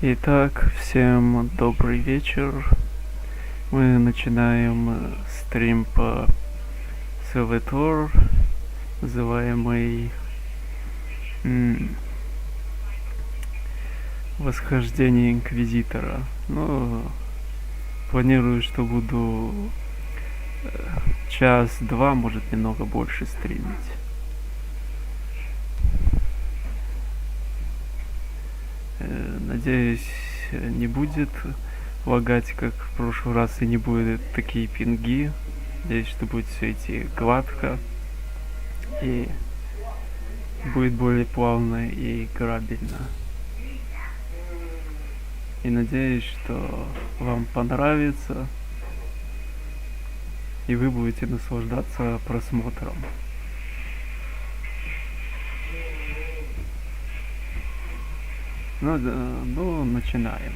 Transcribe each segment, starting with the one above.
Итак, всем добрый вечер. Мы начинаем стрим по сервитор, называемый Восхождение инквизитора. Планирую, что буду час-два, может немного больше стримить. Надеюсь, не будет лагать, как в прошлый раз, и не будет такие пинги. Надеюсь, что будет все идти гладко и будет более плавно и играбельно. И надеюсь, что вам понравится и вы будете наслаждаться просмотром. Начинаем.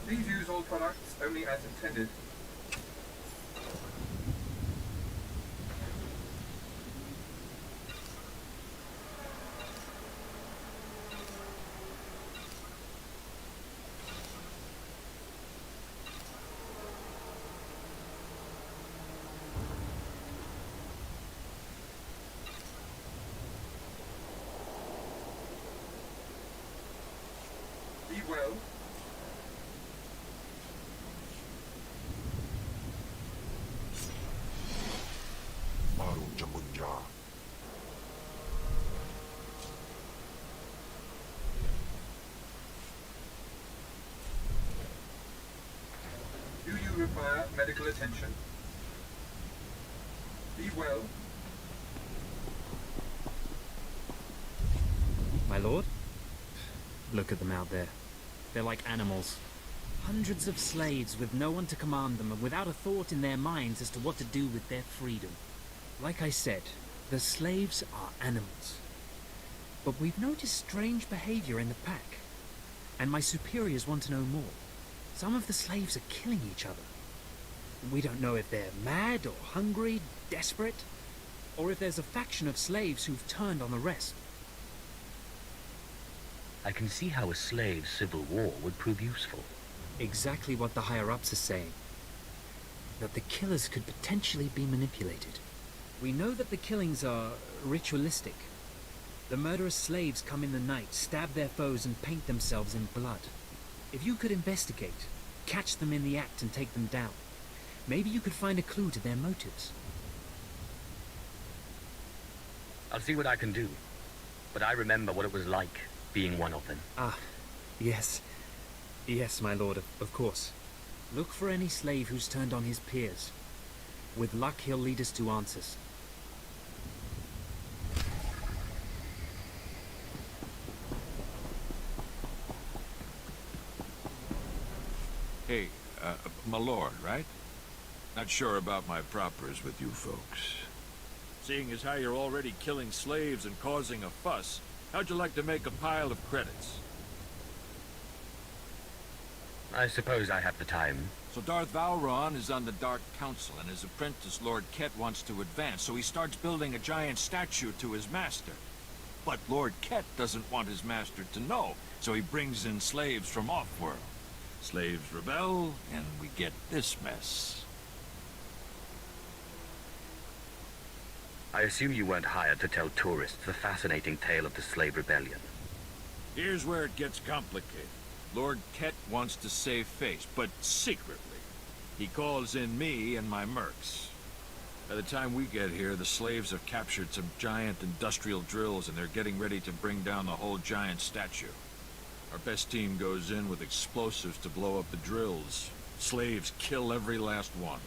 Please use all products only as intended. Be well. Do you require medical attention? Be well. My lord? Look at them out there. They're like animals. Hundreds of slaves with no one to command them and without a thought in their minds as to what to do with their freedom. Like I said, the slaves are animals. But we've noticed strange behavior in the pack. And my superiors want to know more. Some of the slaves are killing each other. We don't know if they're mad or hungry, desperate, or if there's a faction of slaves who've turned on the rest. I can see how a slave civil war would prove useful. Exactly what the higher-ups are saying. That the killers could potentially be manipulated. We know that the killings are ritualistic. The murderous slaves come in the night, stab their foes and paint themselves in blood. If you could investigate, catch them in the act and take them down, maybe you could find a clue to their motives. I'll see what I can do. But I remember what it was like being one of them. Ah, yes. Yes, my lord, of course. Look for any slave who's turned on his peers. With luck, he'll lead us to answers. Hey, my lord, right? Not sure about my propers with you folks. Seeing as how you're already killing slaves and causing a fuss, how'd you like to make a pile of credits? I suppose I have the time. So Darth Vowron is on the Dark Council, and his apprentice, Lord Ket, wants to advance, so he starts building a giant statue to his master. But Lord Ket doesn't want his master to know, so he brings in slaves from off-world. Slaves rebel, and we get this mess. I assume you weren't hired to tell tourists the fascinating tale of the slave rebellion. Here's where it gets complicated. Lord Ket wants to save face, but secretly. He calls in me and my mercs. By the time we get here, the slaves have captured some giant industrial drills, and they're getting ready to bring down the whole giant statue. Our best team goes in with explosives to blow up the drills. Slaves kill every last one.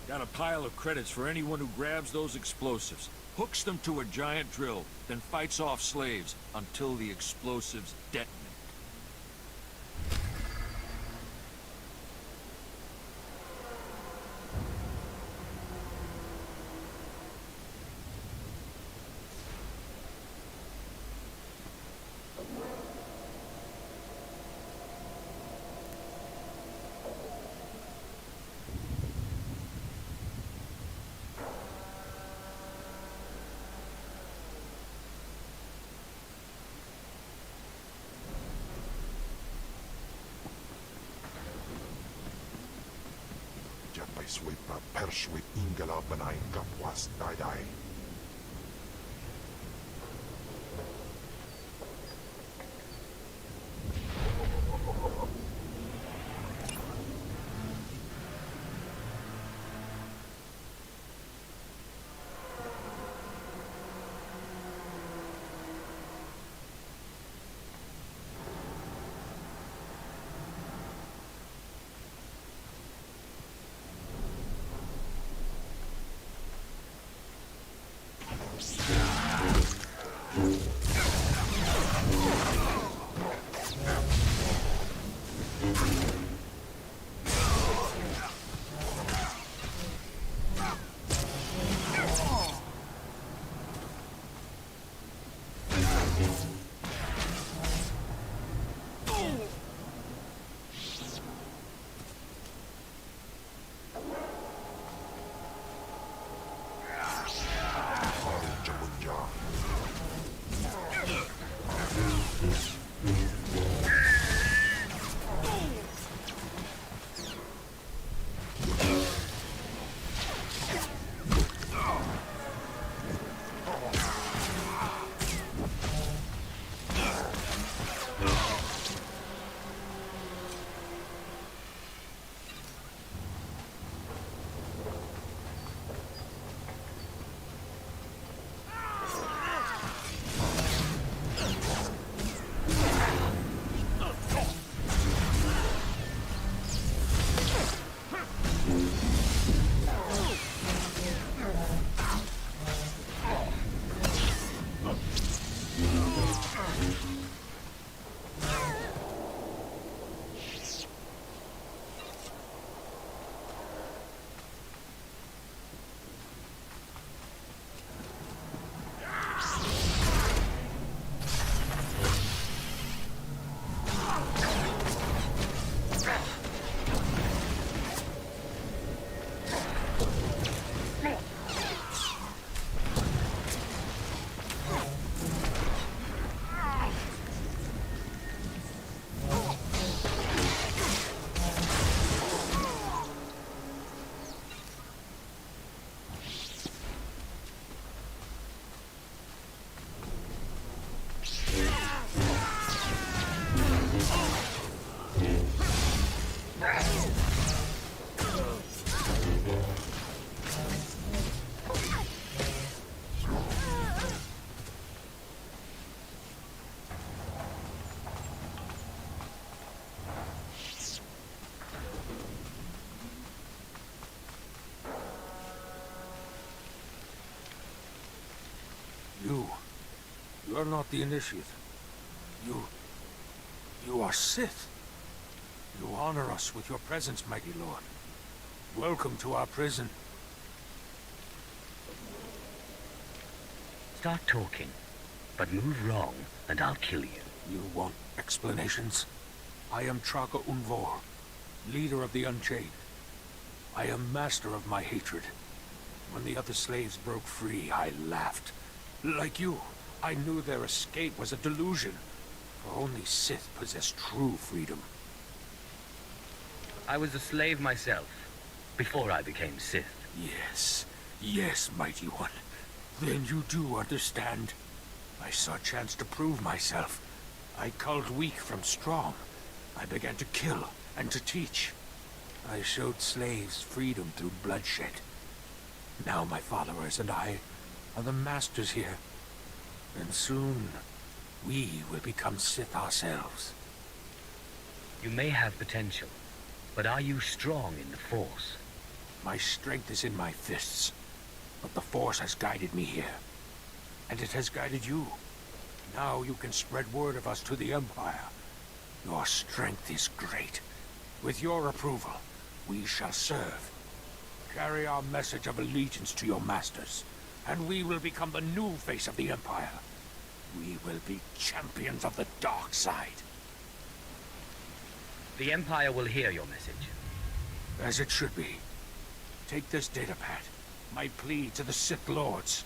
Got a pile of credits for anyone who grabs those explosives, hooks them to a giant drill, then fights off slaves until the explosives detonate. Sweepa perswit ingala banain kapwas daidai. You're not the initiate. You are Sith. You honor us with your presence, mighty lord. Welcome to our prison. Start talking, but move wrong, and I'll kill you. You want explanations? I am Traka Unvor, leader of the Unchained. I am master of my hatred. When the other slaves broke free, I laughed. Like you, I knew their escape was a delusion, for only Sith possess true freedom. I was a slave myself, before I became Sith. Yes, mighty one. Then you do understand. I saw a chance to prove myself. I culled weak from strong. I began to kill and to teach. I showed slaves freedom through bloodshed. Now my followers and I are the masters here. And soon, we will become Sith ourselves. You may have potential, but are you strong in the Force? My strength is in my fists, but the Force has guided me here. And it has guided you. Now you can spread word of us to the Empire. Your strength is great. With your approval, we shall serve. Carry our message of allegiance to your masters, and we will become the new face of the Empire. We will be champions of the dark side. The Empire will hear your message. As it should be. Take this datapad, my plea to the Sith Lords.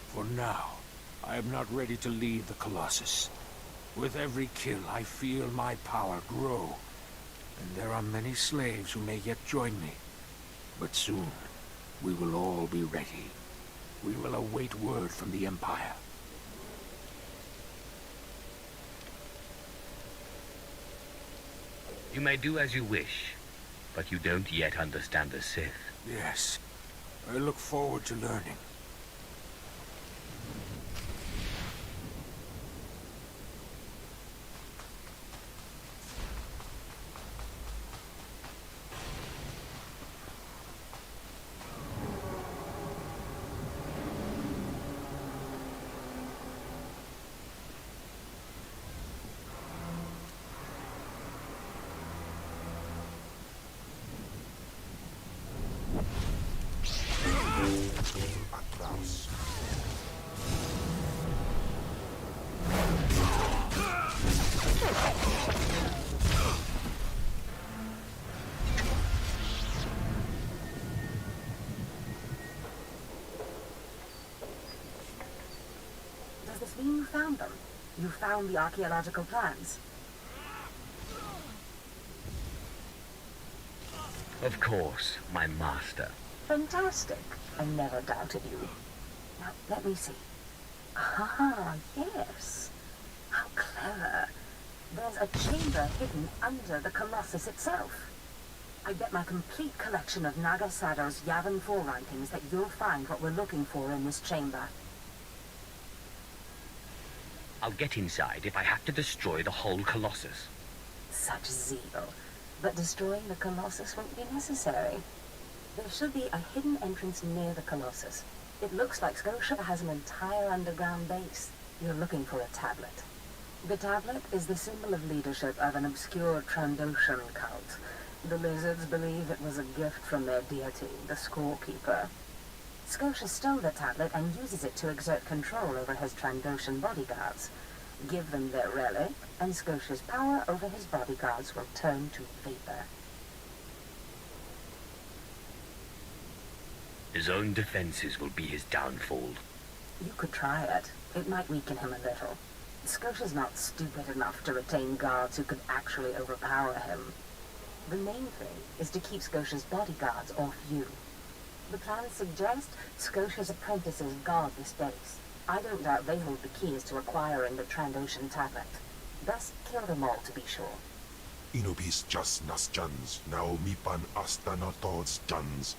For now, I am not ready to leave the Colossus. With every kill, I feel my power grow. And there are many slaves who may yet join me. But soon, we will all be ready. We will await word from the Empire. You may do as you wish, but you don't yet understand the Sith. Yes, I look forward to learning. Atrás. Does this mean you found them? You found the archaeological plans? Of course, my master. Fantastic. I never doubted you. Now, let me see. Ah, yes. How clever. There's a chamber hidden under the Colossus itself. I bet my complete collection of Nagasado's Yavin 4 writings that you'll find what we're looking for in this chamber. I'll get inside if I have to destroy the whole Colossus. Such zeal. But destroying the Colossus won't be necessary. There should be a hidden entrance near the Colossus. It looks like Scotia has an entire underground base. You're looking for a tablet. The tablet is the symbol of leadership of an obscure Trandoshan cult. The lizards believe it was a gift from their deity, the Scorekeeper. Scotia stole the tablet and uses it to exert control over his Trandoshan bodyguards. Give them their relic, and Scotia's power over his bodyguards will turn to vapor. His own defenses will be his downfall. You could try it. It might weaken him a little. Scotia's not stupid enough to retain guards who could actually overpower him. The main thing is to keep Scotia's bodyguards off you. The plans suggest Scotia's apprentices guard this base. I don't doubt they hold the keys to acquiring the Trandoshan tablet. Best kill them all to be sure. Inubis just nas jans, now mipan asta no tods jans.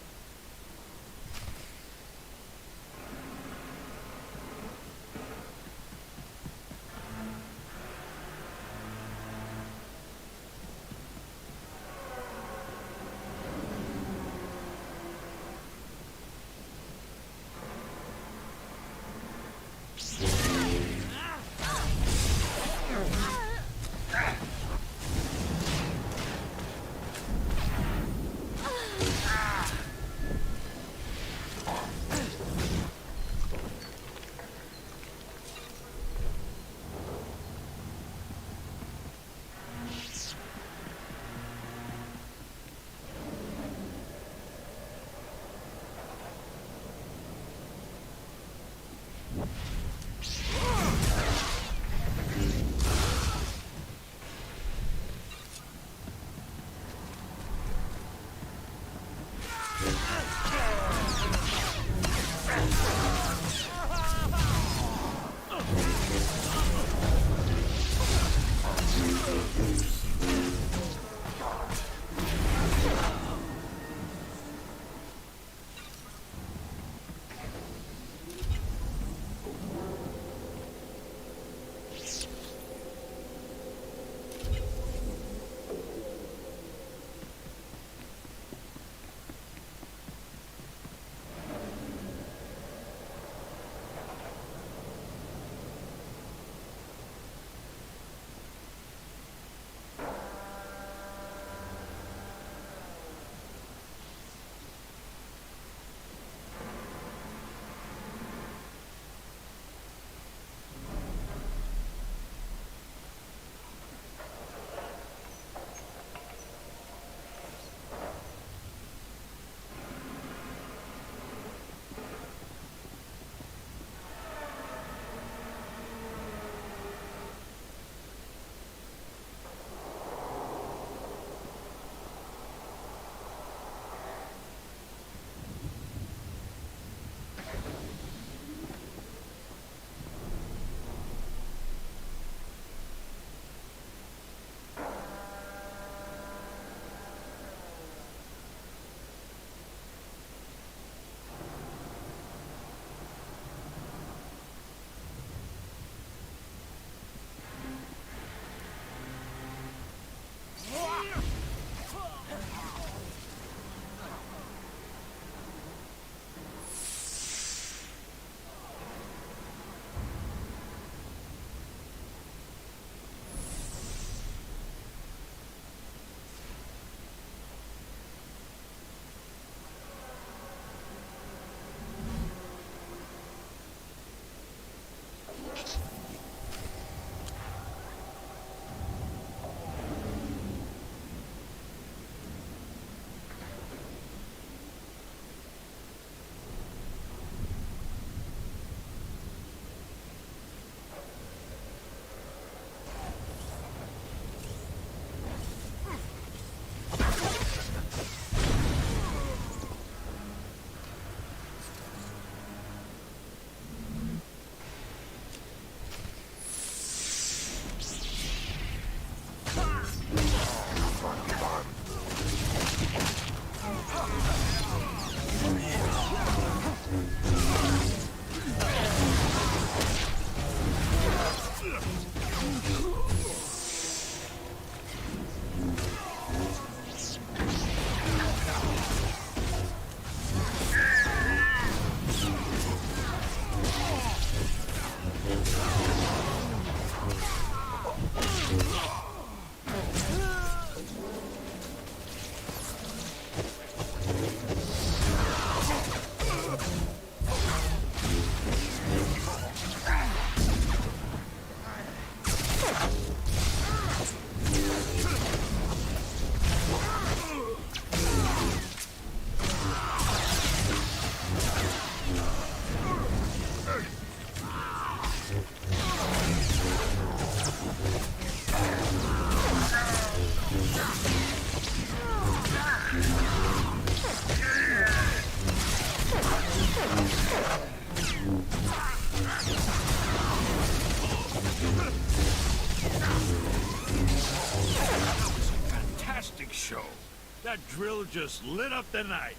That drill just lit up the night.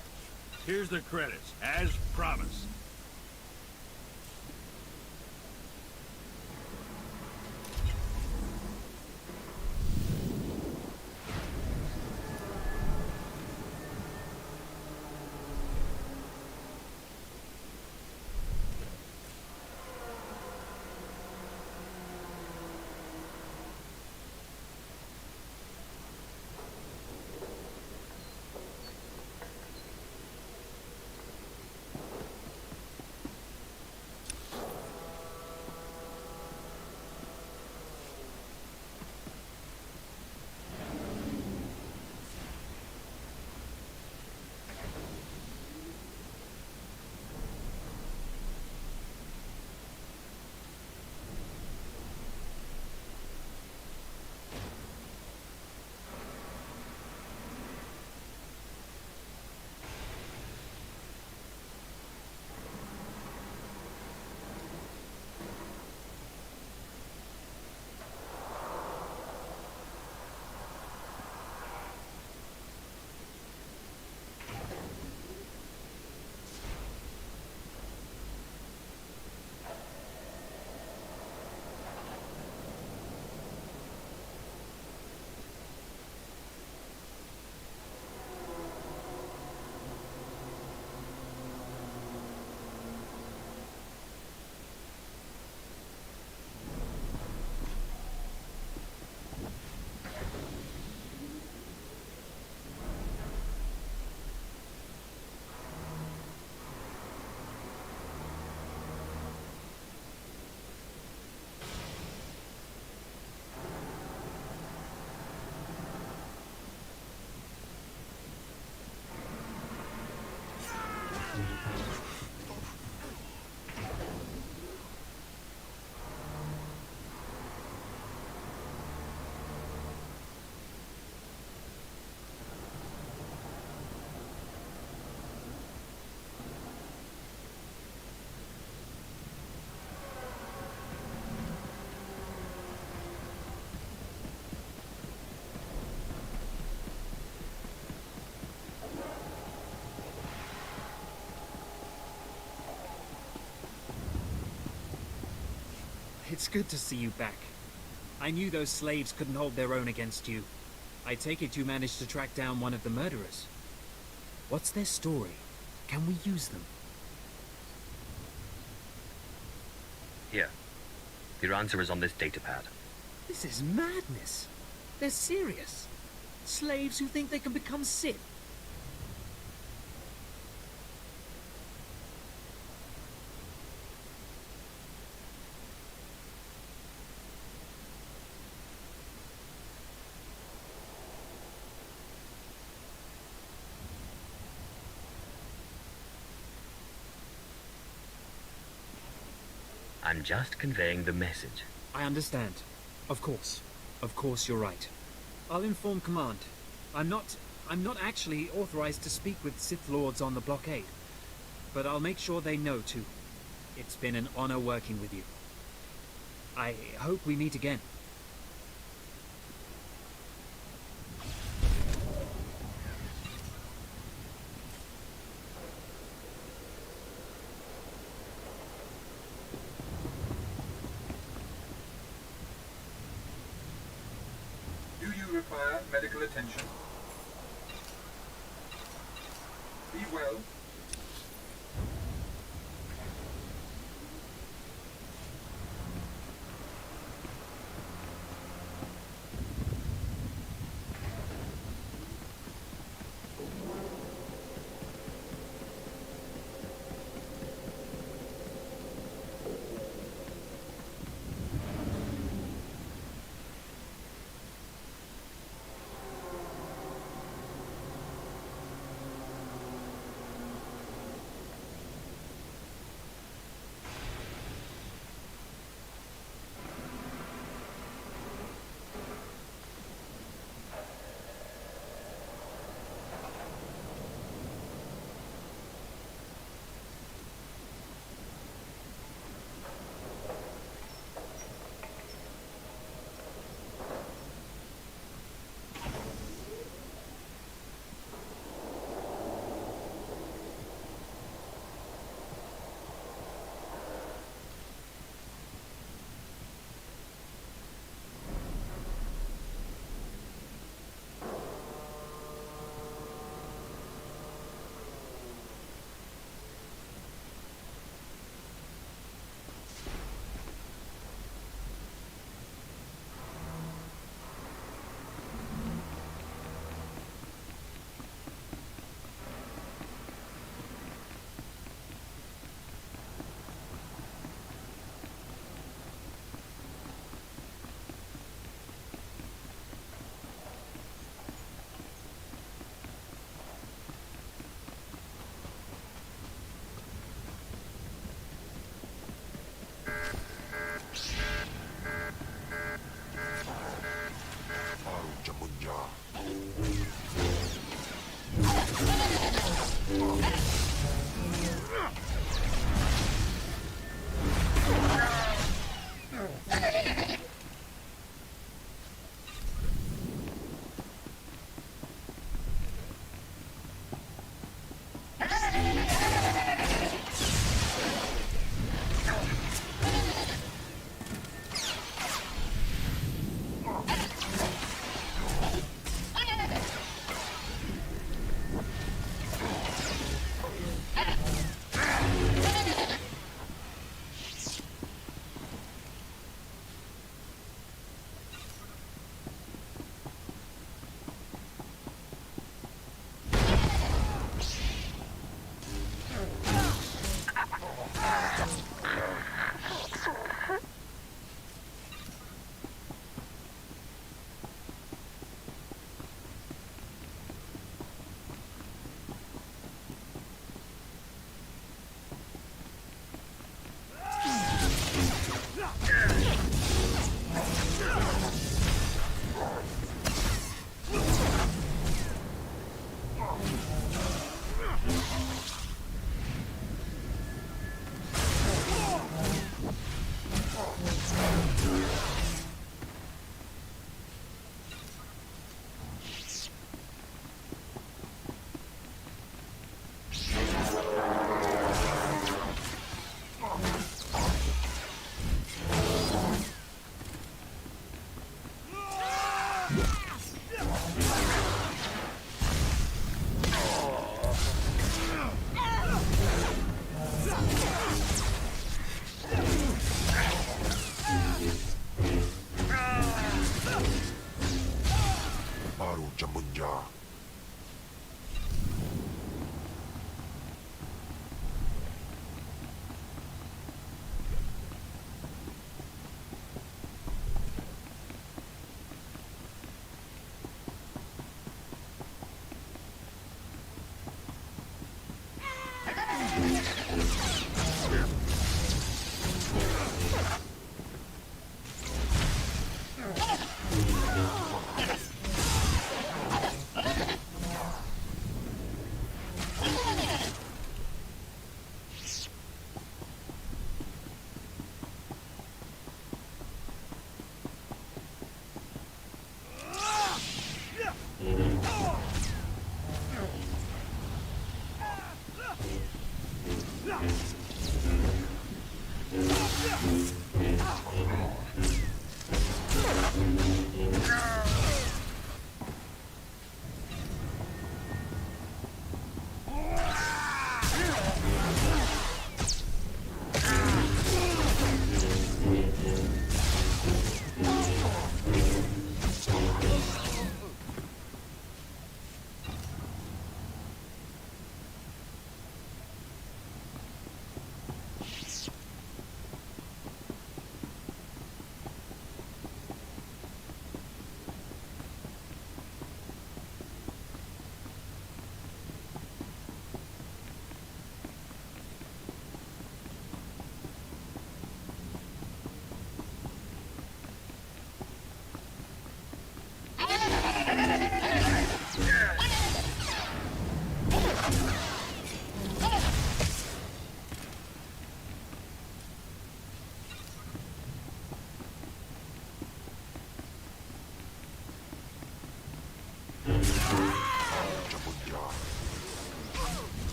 Here's the credits, as promised. It's good to see you back. I knew those slaves couldn't hold their own against you. I take it you managed to track down one of the murderers. What's their story? Can we use them? Here. Your answer is on this datapad. This is madness. They're serious. Slaves who think they can become Sith. I'm just conveying the message. I understand. Of course. Of course you're right. I'll inform Command. I'm not actually authorized to speak with Sith Lords on the blockade. But I'll make sure they know too. It's been an honor working with you. I hope we meet again. Do you require medical attention? Be well.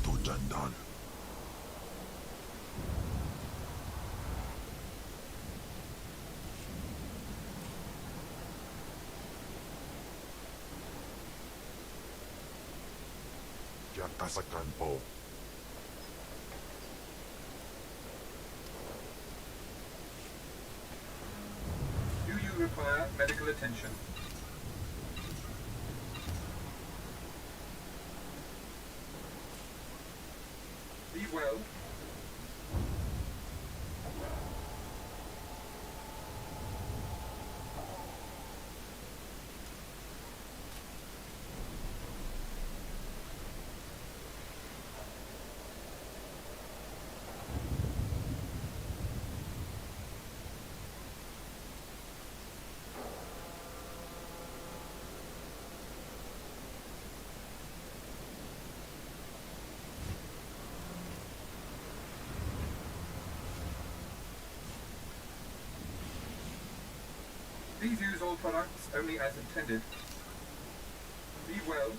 to Jandan. Yakasakan po. Do you require medical attention? Be well. Please use all products only as intended. Be well.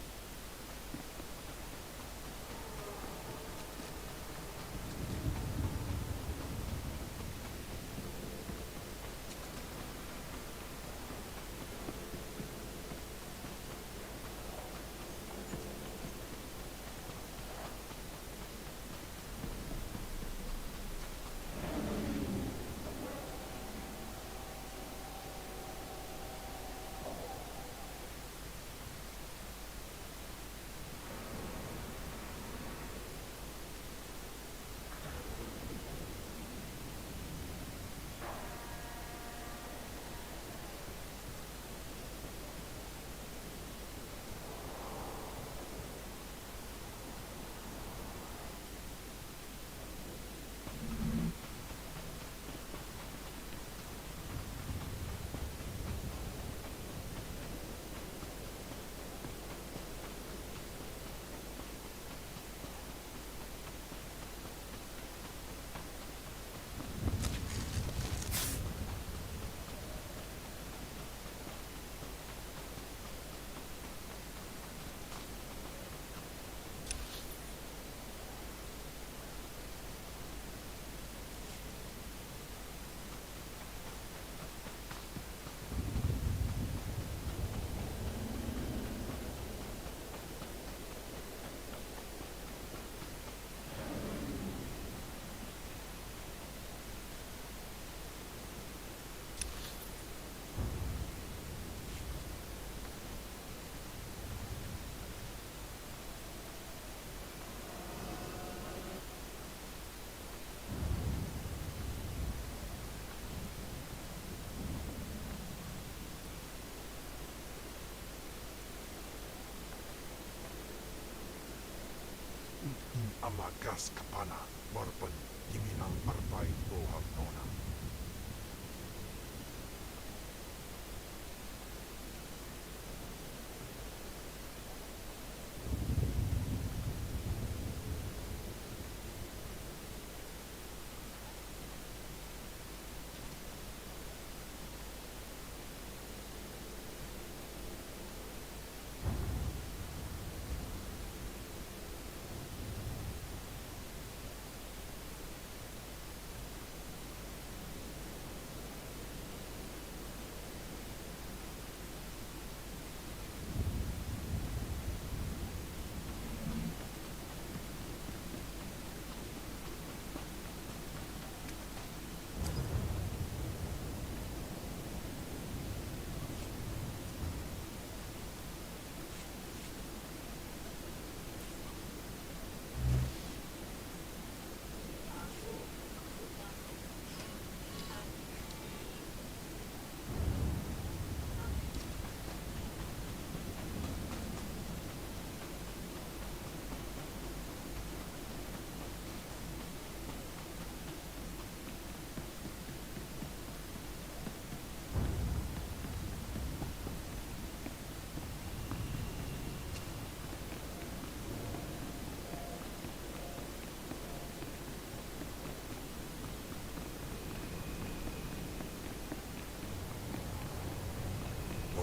Amagas kapana, morpan, iminang arbay buhang nona.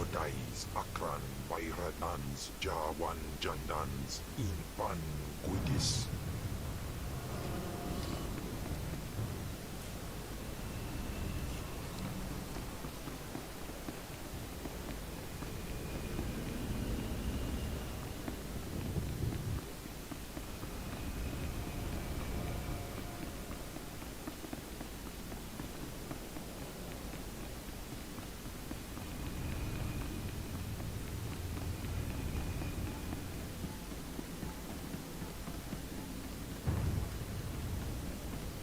Dais akran by Paradans, Jawan Jandans, Inpan Gudis.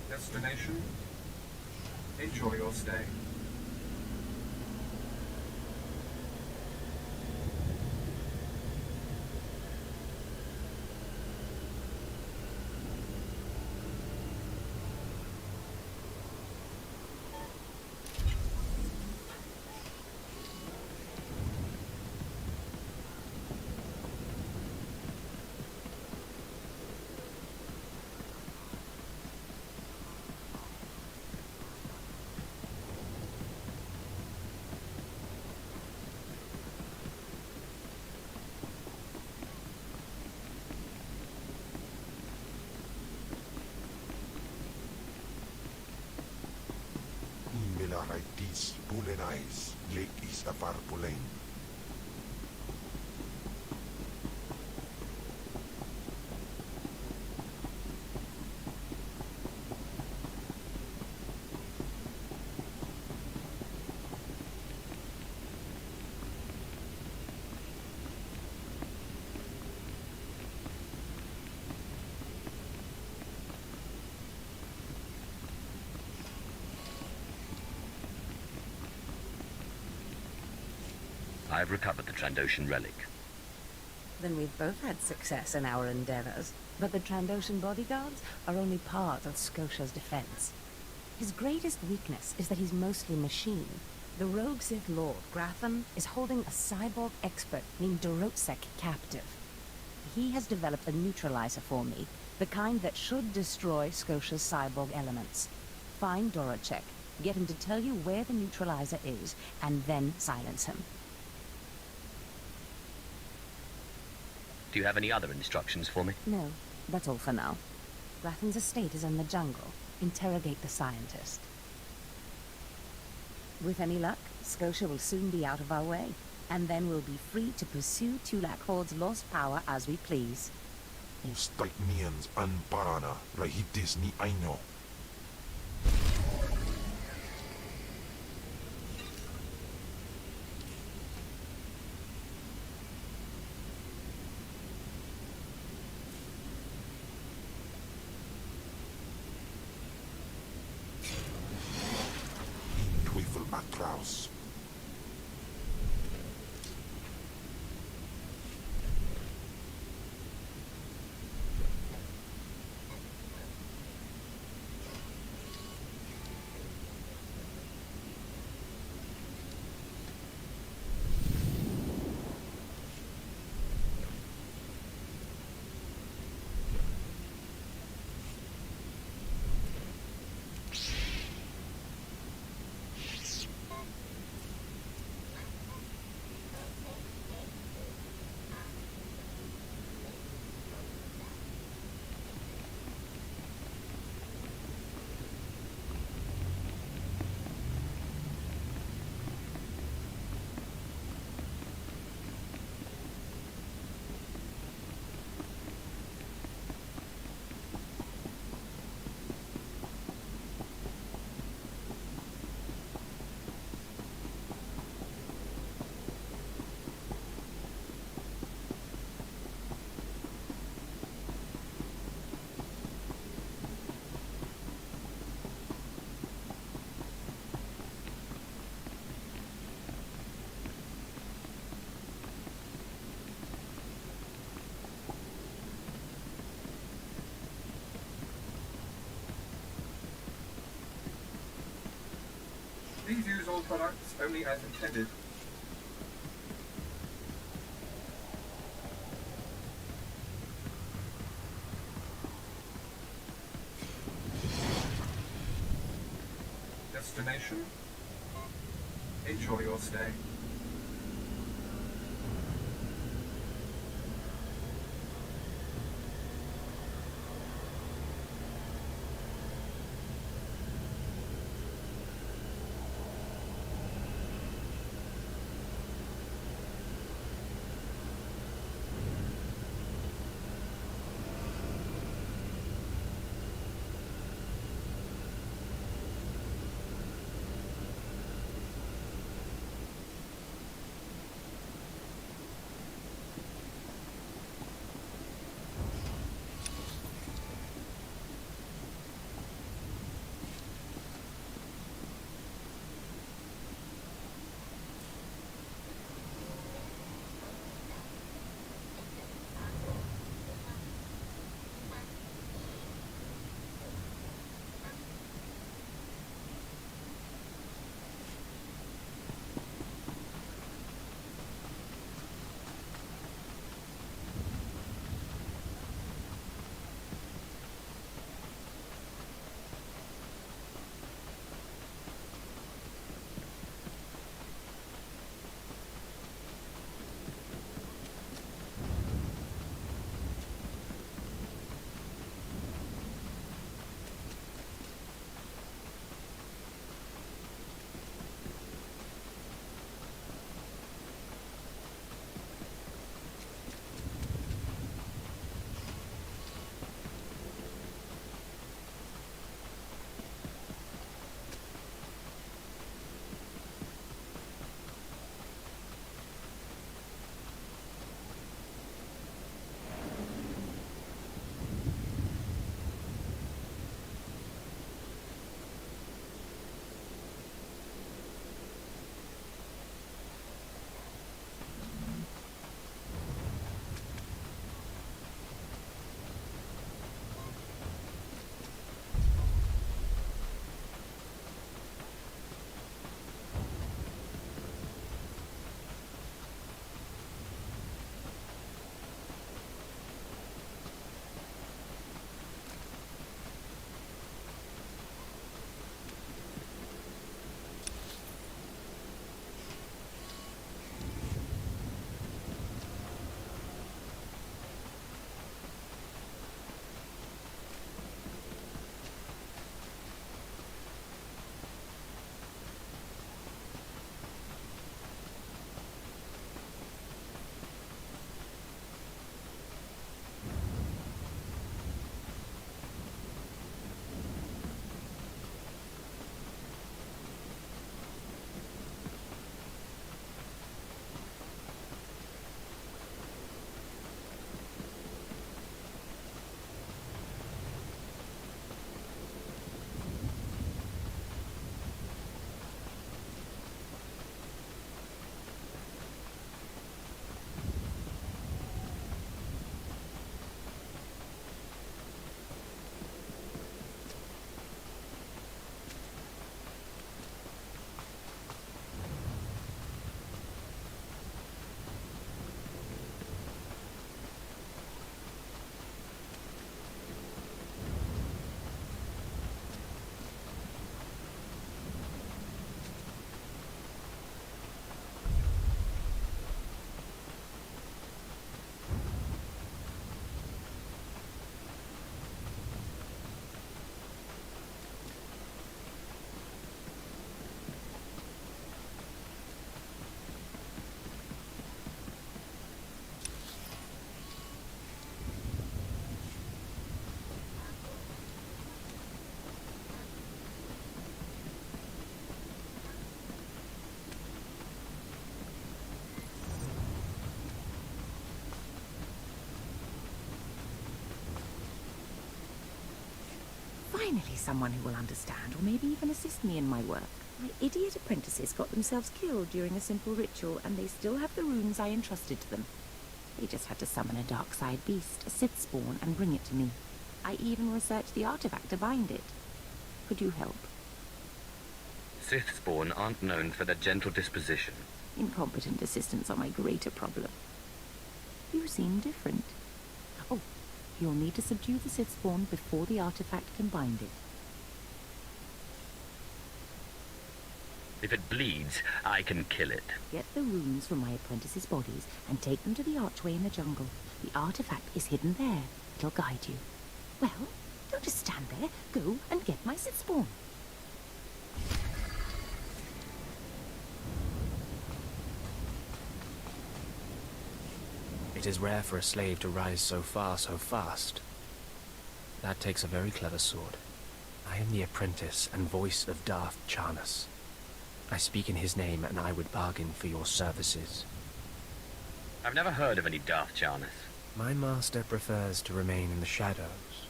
Destination. Enjoy your stay. Milaraitis Pulenais, Lekis Afarpulain. I've recovered the Trandoshan relic. Then we've both had success in our endeavors. But the Trandoshan bodyguards are only part of Scotia's defense. His greatest weakness is that he's mostly machine. The rogue Sith Lord, Grathan, is holding a cyborg expert named Dorotsek captive. He has developed a neutralizer for me, the kind that should destroy Scotia's cyborg elements. Find Dorotsek, get him to tell you where the neutralizer is, and then silence him. Do you have any other instructions for me? No, that's all for now. Grathan's estate is in the jungle. Interrogate the scientist. With any luck, Scotia will soon be out of our way, and then we'll be free to pursue Tulak Horde's lost power as we please. Ustait nians Anparana, Rahitis ni Aino. Teufel Atraus. Please use all products only as intended. Destination. Enjoy your stay. Finally, someone who will understand, or maybe even assist me in my work. My idiot apprentices got themselves killed during a simple ritual, and they still have the runes I entrusted to them. They just had to summon a dark side beast, a Sith spawn, and bring it to me. I even researched the artifact to bind it. Could you help? Sith spawn aren't known for their gentle disposition. Incompetent assistants are my greater problem. You seem different. Oh, you'll need to subdue the Sith spawn before the artifact can bind it. If it bleeds, I can kill it. Get the runes from my apprentices' bodies and take them to the archway in the jungle. The artifact is hidden there. It'll guide you. Well, don't just stand there. Go and get my Sith spawn. It is rare for a slave to rise so far so fast. That takes a very clever sword. I am the apprentice and voice of Darth Charnas. I speak in his name, and I would bargain for your services. I've never heard of any Darth Charnas. My master prefers to remain in the shadows,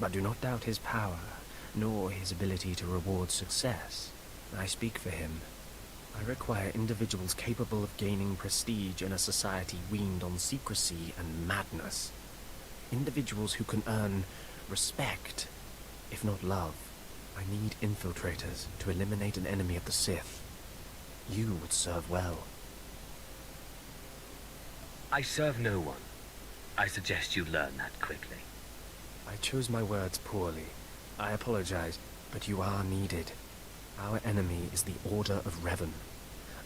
but do not doubt his power, nor his ability to reward success. I speak for him. I require individuals capable of gaining prestige in a society weaned on secrecy and madness. Individuals who can earn respect, if not love. I need infiltrators to eliminate an enemy of the Sith. You would serve well. I serve no one. I suggest you learn that quickly. I chose my words poorly. I apologize, but you are needed. Our enemy is the Order of Revan,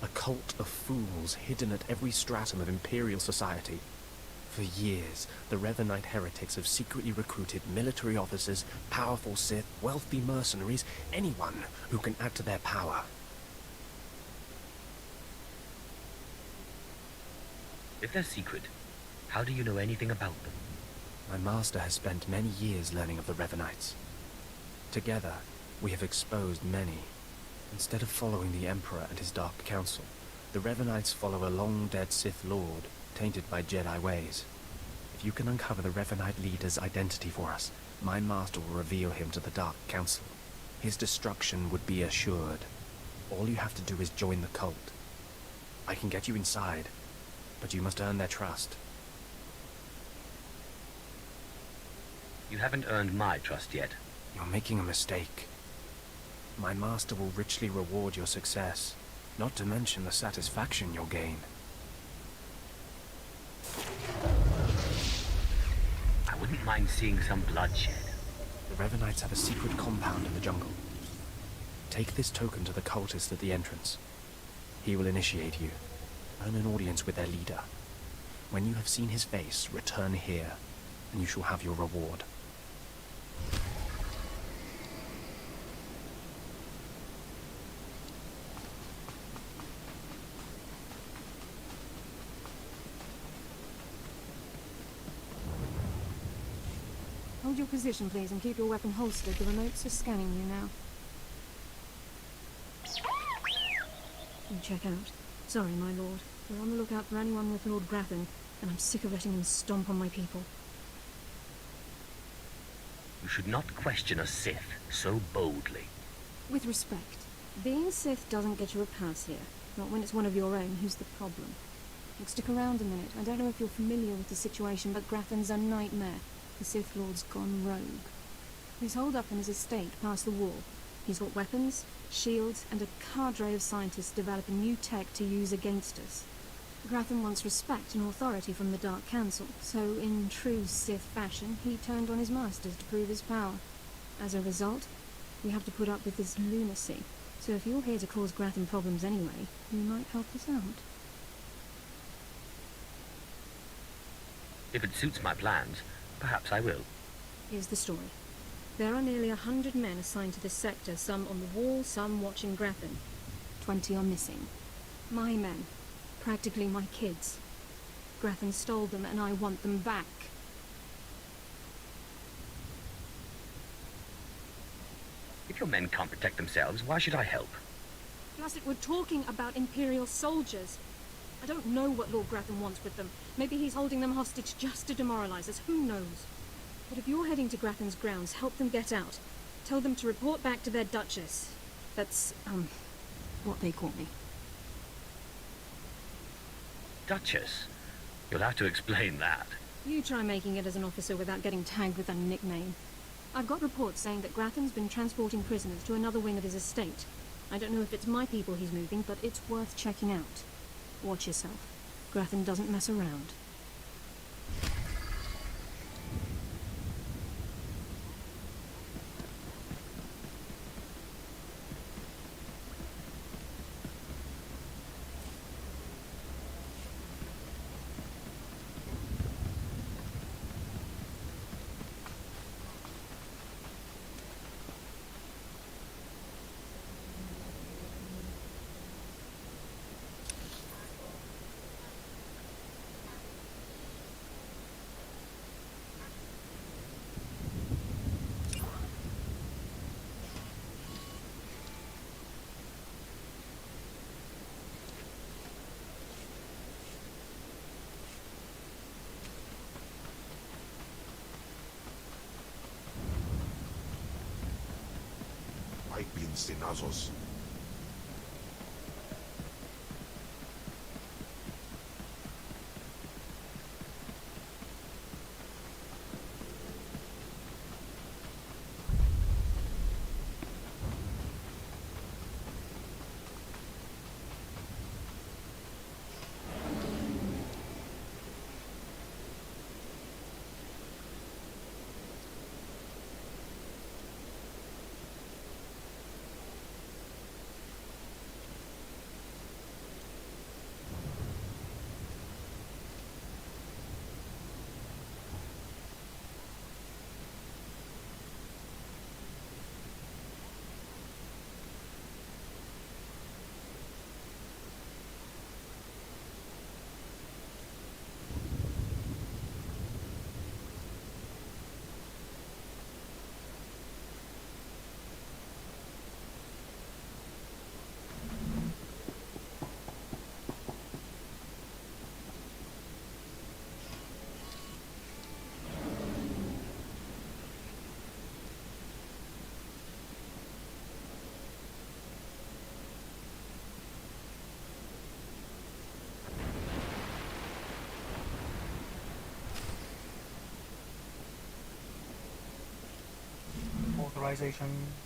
a cult of fools hidden at every stratum of Imperial society. For years, the Revanite heretics have secretly recruited military officers, powerful Sith, wealthy mercenaries, anyone who can add to their power. If they're secret, how do you know anything about them? My master has spent many years learning of the Revanites. Together, we have exposed many. Instead of following the Emperor and his Dark Council, the Revanites follow a long-dead Sith Lord, tainted by Jedi ways. If you can uncover the Revanite leader's identity for us, my master will reveal him to the Dark Council. His destruction would be assured. All you have to do is join the cult. I can get you inside, but you must earn their trust. You haven't earned my trust yet. You're making a mistake. My master will richly reward your success, not to mention the satisfaction you'll gain. I wouldn't mind seeing some bloodshed. The Revanites have a secret compound in the jungle. Take this token to the cultist at the entrance. He will initiate you. Earn an audience with their leader. When you have seen his face, return here, and you shall have your reward. Hold your position, please, and keep your weapon holstered. The remotes are scanning you now. And check out. Sorry, my lord. We're on the lookout for anyone with Lord Grathan, and I'm sick of letting him stomp on my people. You should not question a Sith so boldly. With respect, being Sith doesn't get you a pass here. Not when it's one of your own. Who's the problem? Look, stick around a minute. I don't know if you're familiar with the situation, but Grathan's a nightmare. The Sith Lord's gone rogue. He's holed up in his estate past the wall. He's got weapons, shields, and a cadre of scientists developing new tech to use against us. Grathan wants respect and authority from the Dark Council, so in true Sith fashion, he turned on his masters to prove his power. As a result, we have to put up with this lunacy. So if you're here to cause Grathan problems anyway, you might help us out. If it suits my plans, perhaps I will. Here's the story. There are nearly 100 men assigned to this sector, some on the wall, some watching Grathan. 20 are missing. My men. Practically my kids. Grathan stole them, and I want them back. If your men can't protect themselves, why should I help? Plus, we're talking about Imperial soldiers. I don't know what Lord Grathan wants with them. Maybe he's holding them hostage just to demoralize us. Who knows? But if you're heading to Grathan's grounds, help them get out. Tell them to report back to their Duchess. That's, what they call me. Duchess? You'll have to explain that. You try making it as an officer without getting tagged with a nickname. I've got reports saying that Grafton's been transporting prisoners to another wing of his estate. I don't know if it's my people he's moving, but it's worth checking out. Watch yourself. Grafton doesn't mess around. I've been sinazos.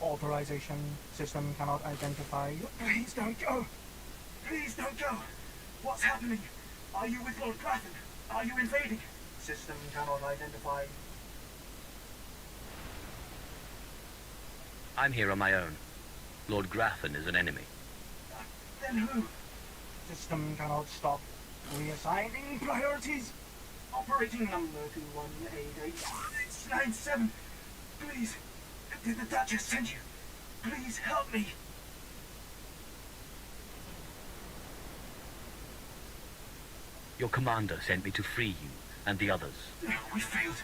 Authorization. System cannot identify. Please don't go! Please don't go! What's happening? Are you with Lord Grafton? Are you invading? System cannot identify. I'm here on my own. Lord Grafton is an enemy. Then who? System cannot stop. Reassigning priorities. Operating number 2188-697. Please. Did the Duchess send you? Please help me. Your commander sent me to free you and the others. We failed.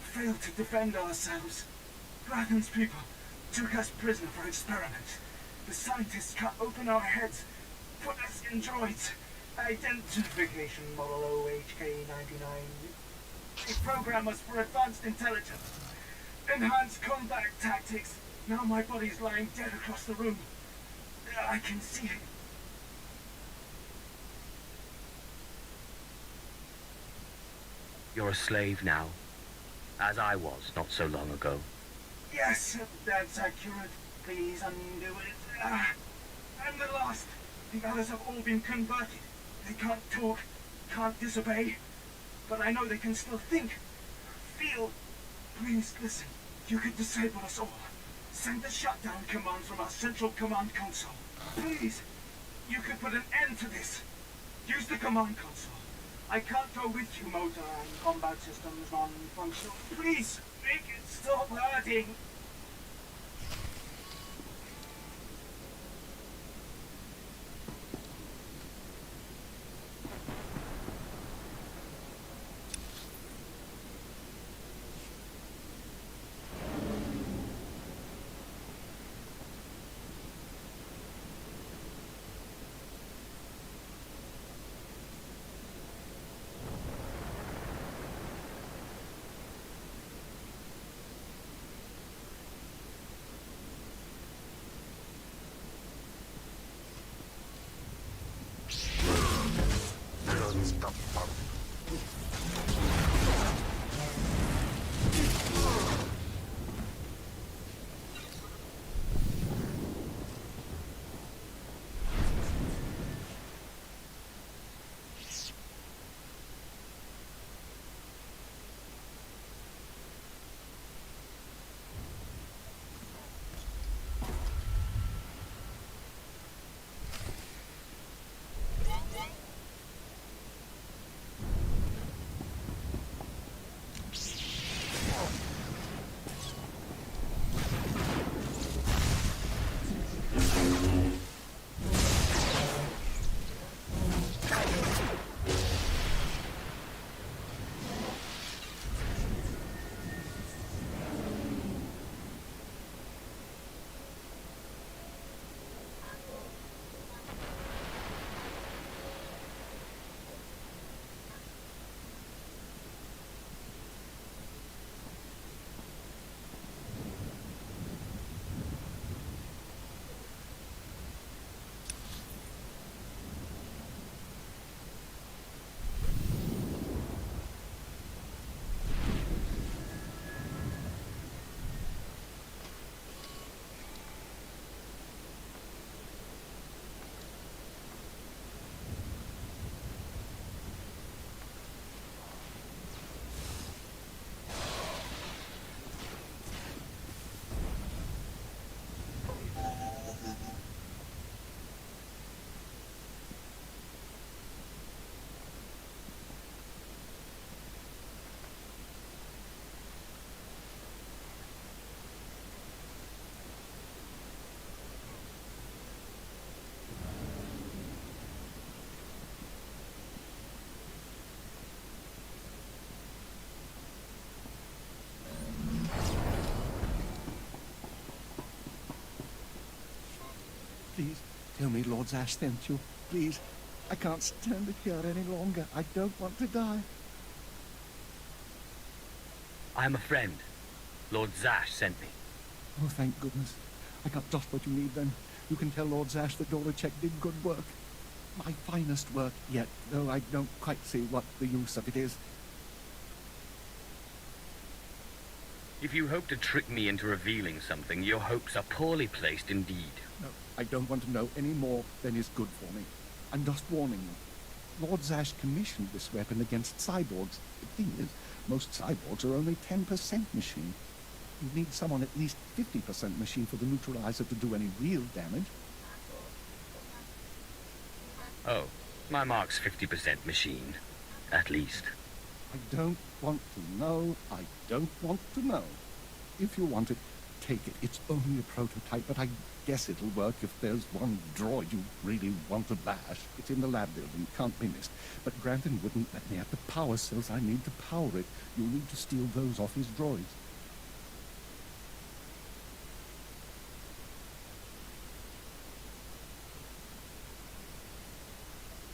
Failed to defend ourselves. Grafton's people took us prisoner for experiments. The scientists cut open our heads, put us in droids. Identification model OHK-99. They program us for advanced intelligence. Enhanced combat tactics. Now my body's lying dead across the room. I can see it. You're a slave now, as I was not so long ago. Yes, that's accurate. Please undo it. I'm the last. The others have all been converted. They can't talk, can't disobey. But I know they can still think, feel. Please listen. You could disable us all. Send the shutdown command from our central command console. Please. You could put an end to this. Use the command console. I can't go with you, motor and combat systems non-functional. Please, make it stop hurting. Tell me Lord Zash sent you, please. I can't stand it here any longer. I don't want to die. I'm a friend. Lord Zash sent me. Oh, thank goodness. I got just what you need then. You can tell Lord Zash that Doracek did good work. My finest work yet, though I don't quite see what the use of it is. If you hope to trick me into revealing something, your hopes are poorly placed indeed. No, I don't want to know any more than is good for me. I'm just warning you. Lord Zash commissioned this weapon against cyborgs. The thing is, most cyborgs are only 10% machine. You need someone at least 50% machine for the neutralizer to do any real damage. Oh, my mark's 50% machine. At least. I don't want to know. I don't want to know. If you want it, take it. It's only a prototype, but I guess it'll work if there's one droid you really want to bash. It's in the lab building, can't be missed. But Granton wouldn't let me have the power cells I need to power it. You'll need to steal those off his droids.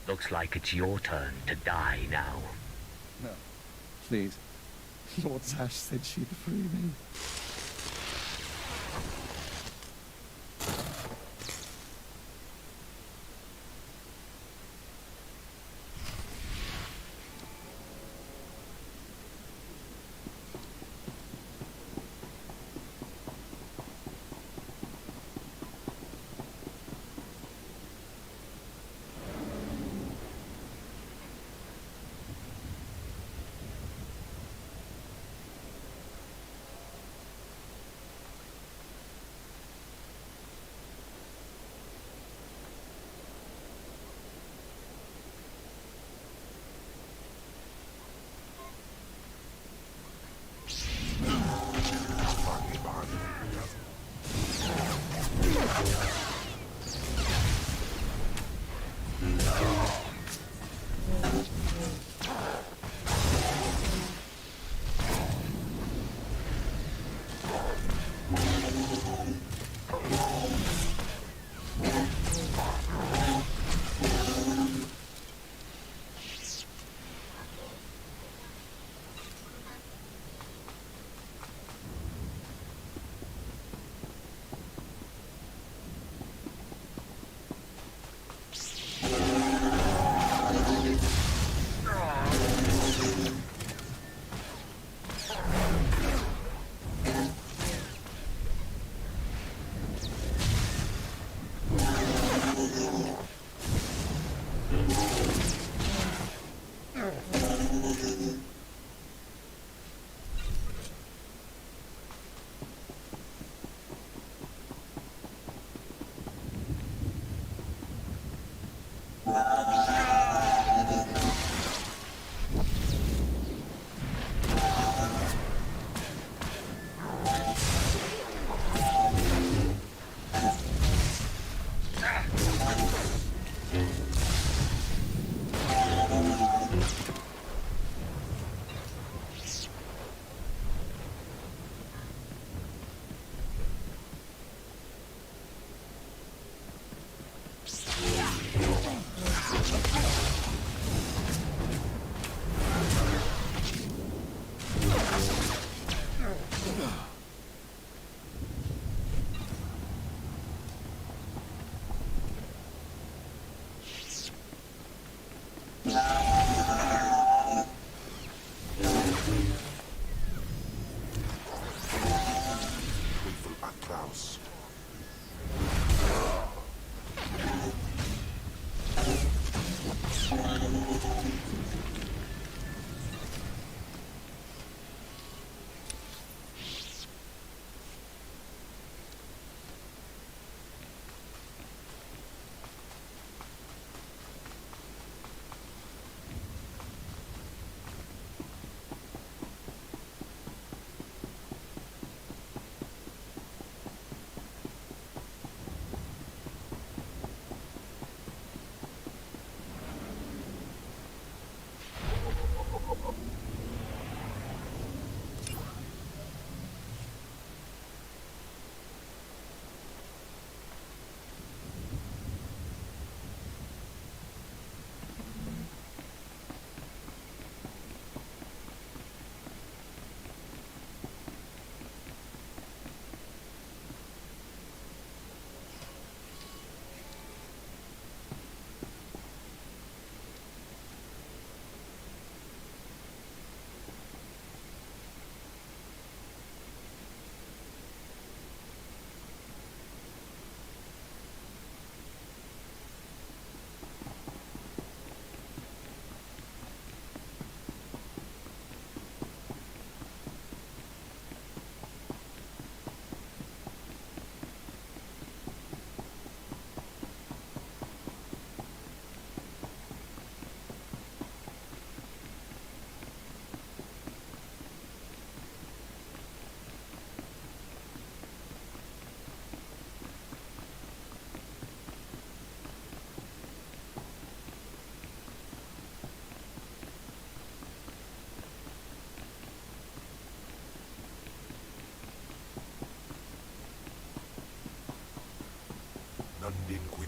Looks like it's your turn to die now. No, please. Lord Zash said she'd free me.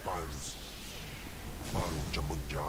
weapons. Baru Jamunja.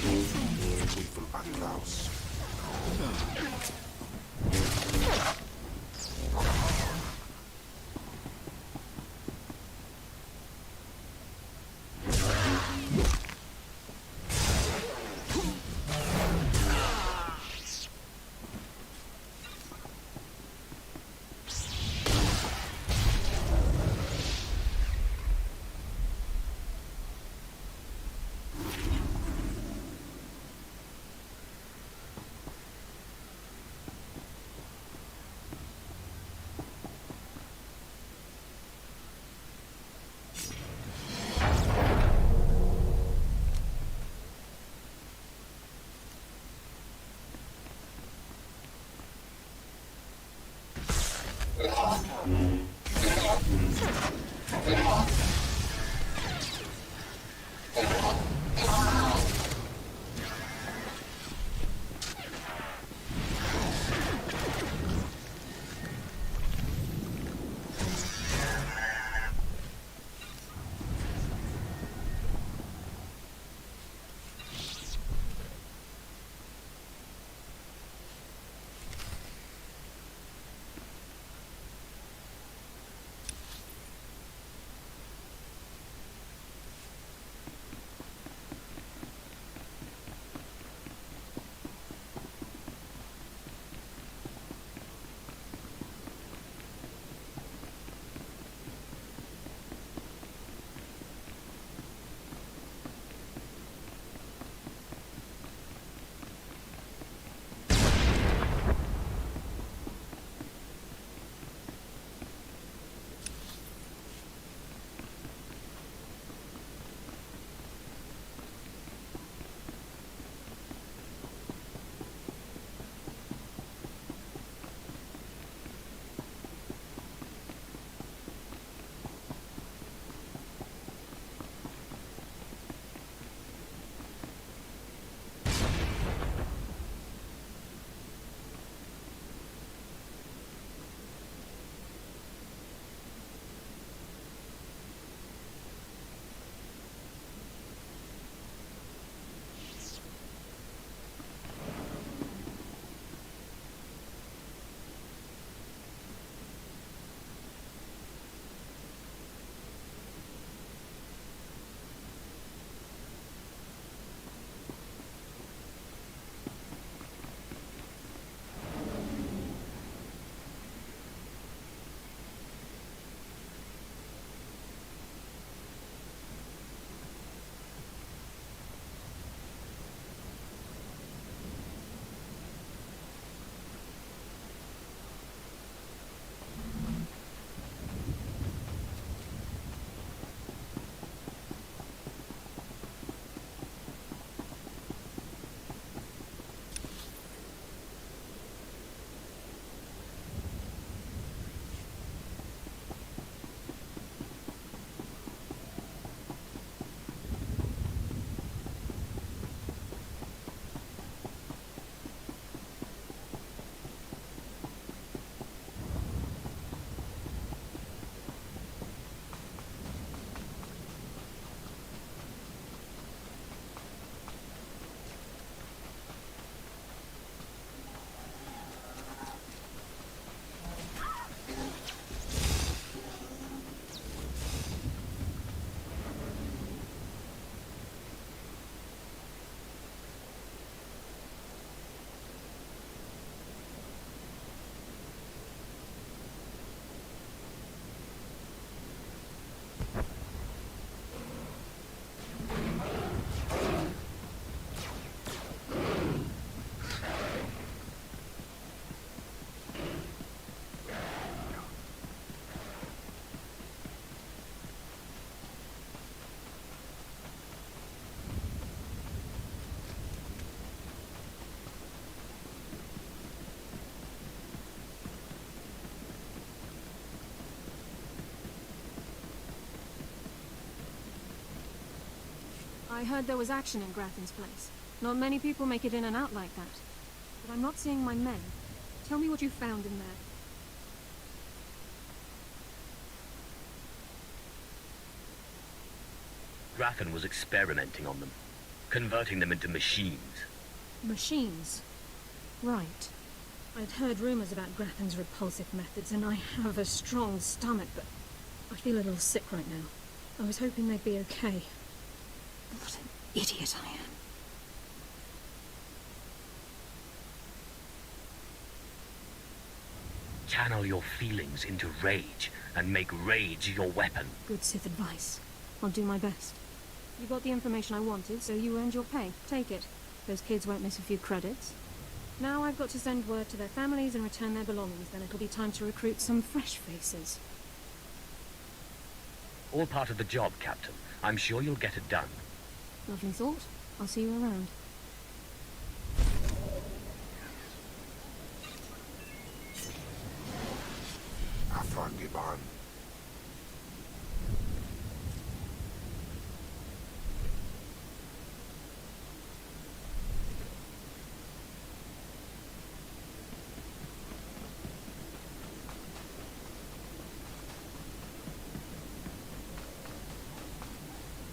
Evil Atlas. I heard there was action in Graffin's place. Not many people make it in and out like that. But I'm not seeing my men. Tell me what you found in there. Graffin was experimenting on them, converting them into machines. Machines? Right. I'd heard rumors about Graffin's repulsive methods, and I have a strong stomach, but I feel a little sick right now. I was hoping they'd be okay. What an idiot I am. Channel your feelings into rage, and make rage your weapon. Good Sith advice. I'll do my best. You got the information I wanted, so you earned your pay. Take it. Those kids won't miss a few credits. Now I've got to send word to their families and return their belongings. Then it'll be time to recruit some fresh faces. All part of the job, Captain. I'm sure you'll get it done. Lovely thought. I'll see you around. Afrangiban.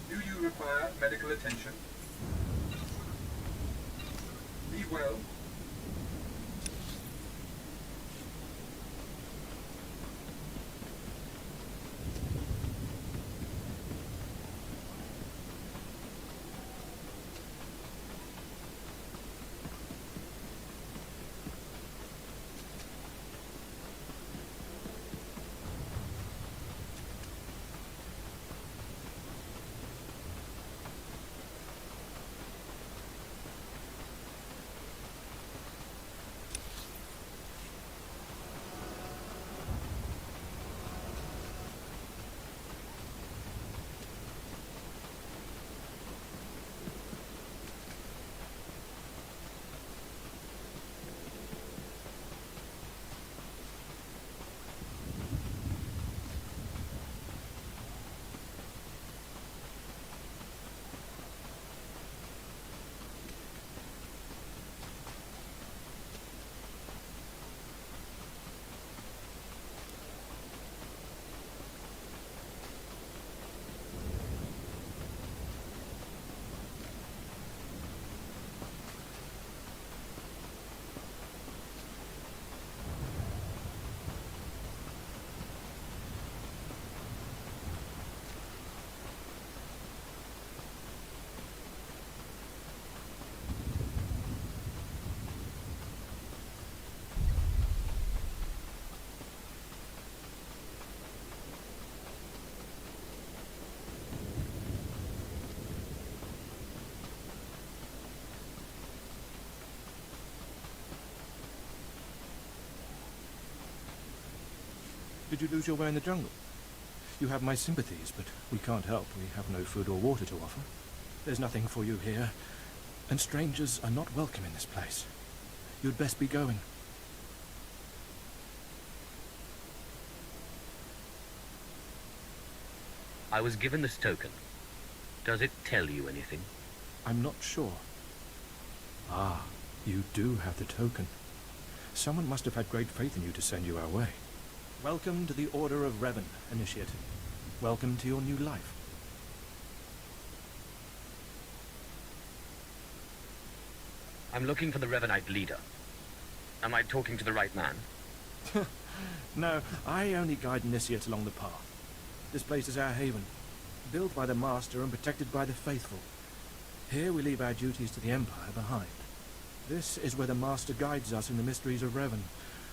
Do you require medical attention? Be well. Did you lose your way in the jungle? You have my sympathies, but we can't help. We have no food or water to offer. There's nothing for you here, and strangers are not welcome in this place. You'd best be going. I was given this token. Does it tell you anything? I'm not sure. Ah, you do have the token. Someone must have had great faith in you to send you our way. Welcome to the Order of Revan, Initiate. Welcome to your new life. I'm looking for the Revanite leader. Am I talking to the right man? No, I only guide initiates along the path. This place is our haven, built by the Master and protected by the faithful. Here we leave our duties to the Empire behind. This is where the Master guides us in the mysteries of Revan,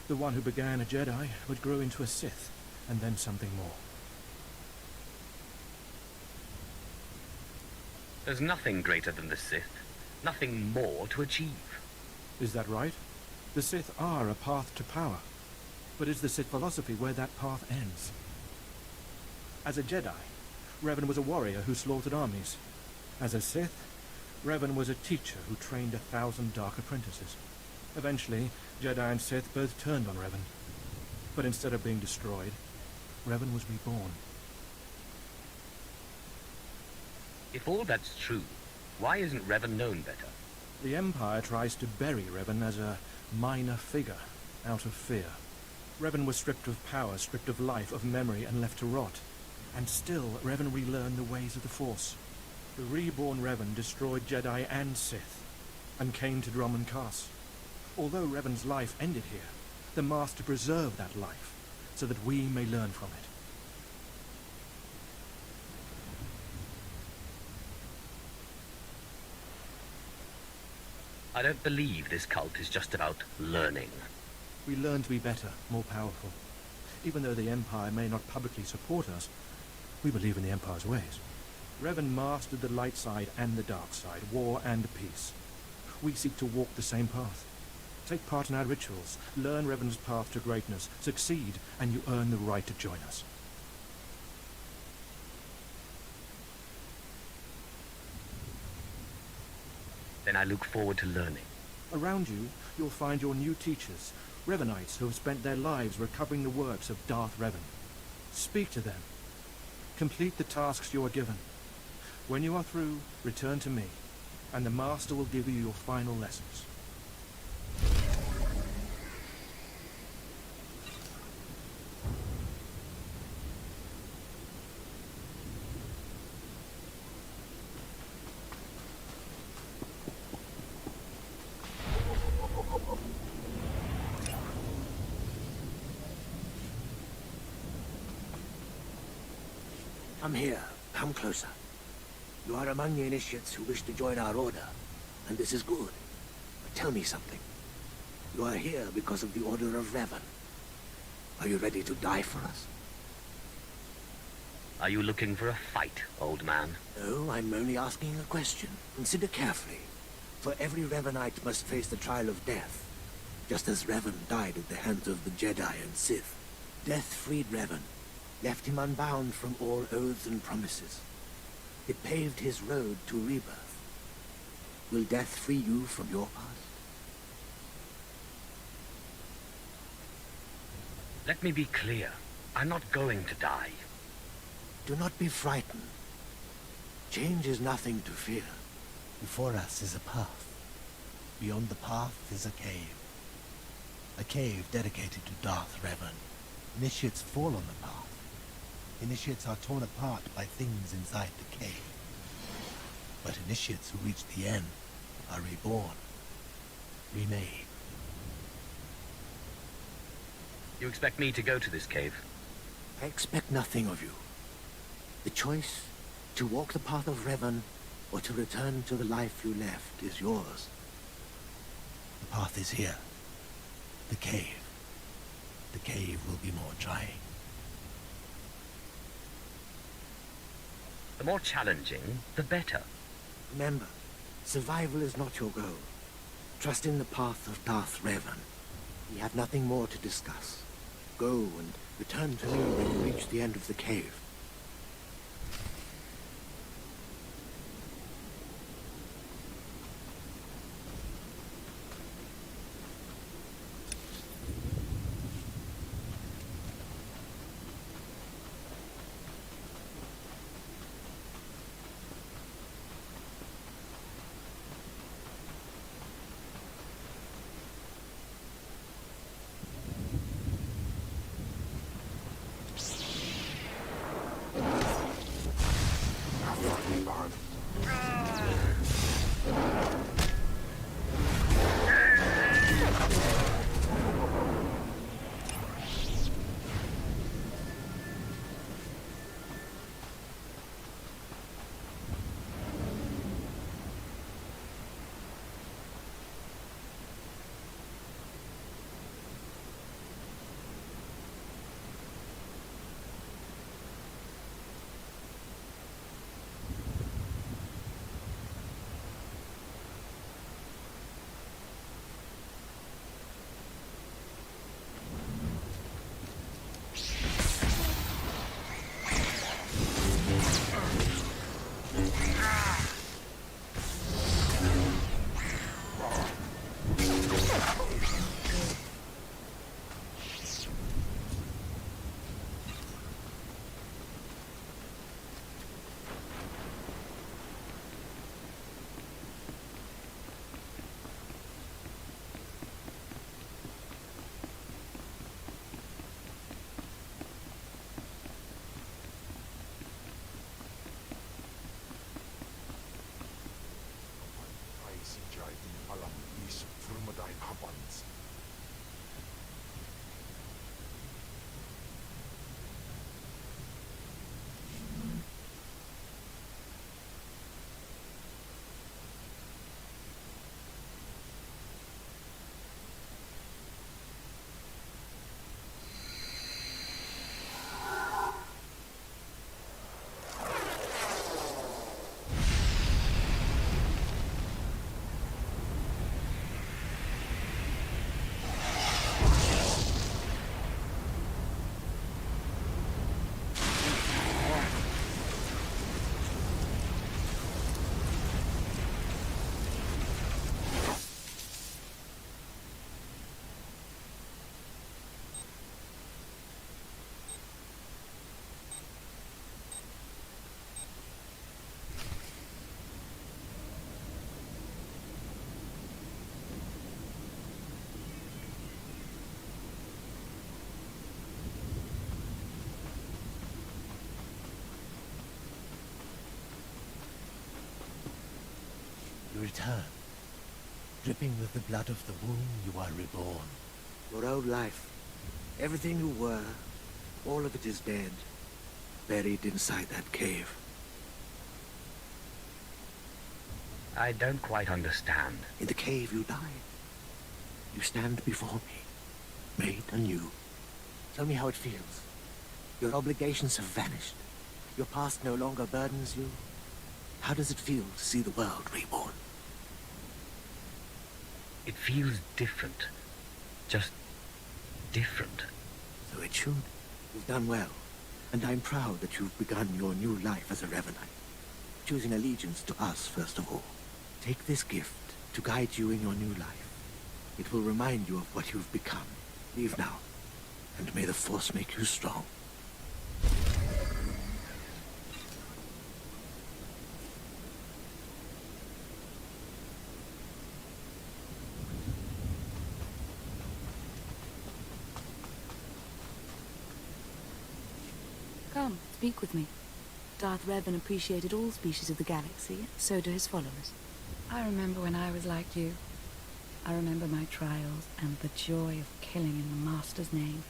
the one who began a Jedi, but grew into a Sith, and then something more. There's nothing greater than the Sith, nothing more to achieve. Is that right? The Sith are a path to power, but is the Sith philosophy where that path ends? As a Jedi, Revan was a warrior who slaughtered armies. As a Sith, Revan was a teacher who trained 1,000 dark apprentices. Eventually, Jedi and Sith both turned on Revan. But instead of being destroyed, Revan was reborn. If all that's true, why isn't Revan known better? The Empire tries to bury Revan as a minor figure, out of fear. Revan was stripped of power, stripped of life, of memory, and left to rot. And still, Revan relearned the ways of the Force. The reborn Revan destroyed Jedi and Sith, and came to Dromund Kaas. Although Revan's life ended here, the Master preserved that life, so that we may learn from it. I don't believe this cult is just about learning. We learn to be better, more powerful. Even though the Empire may not publicly support us, we believe in the Empire's ways. Revan mastered the light side and the dark side, war and peace. We seek to walk the same path. Take part in our rituals, learn Revan's path to greatness, succeed, and you earn the right to join us. Then I look forward to learning. Around you, you'll find your new teachers, Revanites who have spent their lives recovering the works of Darth Revan. Speak to them. Complete the tasks you are given. When you are through, return to me, and the Master will give you your final lessons. Come here. Come closer. You are among the initiates who wish to join our order, and this is good. But tell me something. You are here because of the Order of Revan. Are you ready to die for us? Are you looking for a fight, old man? No, I'm only asking a question. Consider carefully. For every Revanite must face the trial of death, just as Revan died at the hands of the Jedi and Sith. Death freed Revan, left him unbound from all oaths and promises. It paved his road to rebirth. Will death free you from your past? Let me be clear. I'm not going to die. Do not be frightened. Change is nothing to fear. Before us is a path. Beyond the path is a cave. A cave dedicated to Darth Revan. Initiates fall on the path. Initiates are torn apart by things inside the cave. But initiates who reach the end are reborn, remade. You expect me to go to this cave? I expect nothing of you. The choice to walk the path of Revan or to return to the life you left is yours. The path is here. The cave. The cave will be more trying. The more challenging, the better. Remember, survival is not your goal. Trust in the path of Darth Revan. We have nothing more to discuss. Go and return to me when you reach the end of the cave. You return. Dripping with the blood of the womb, you are reborn. Your old life, everything you were, all of it is dead, buried inside that cave. I don't quite understand. In the cave you died. You stand before me, made anew. Tell me how it feels. Your obligations have vanished. Your past no longer burdens you. How does it feel to see the world reborn? It feels different. Just different. So it should. You've done well. And I'm proud that you've begun your new life as a Revenite. Choosing allegiance to us, first of all. Take this gift to guide you in your new life. It will remind you of what you've become. Leave now. And may the Force make you strong. Come, speak with me. Darth Revan appreciated all species of the galaxy, so do his followers. I remember when I was like you. I remember my trials and the joy of killing in the Master's name.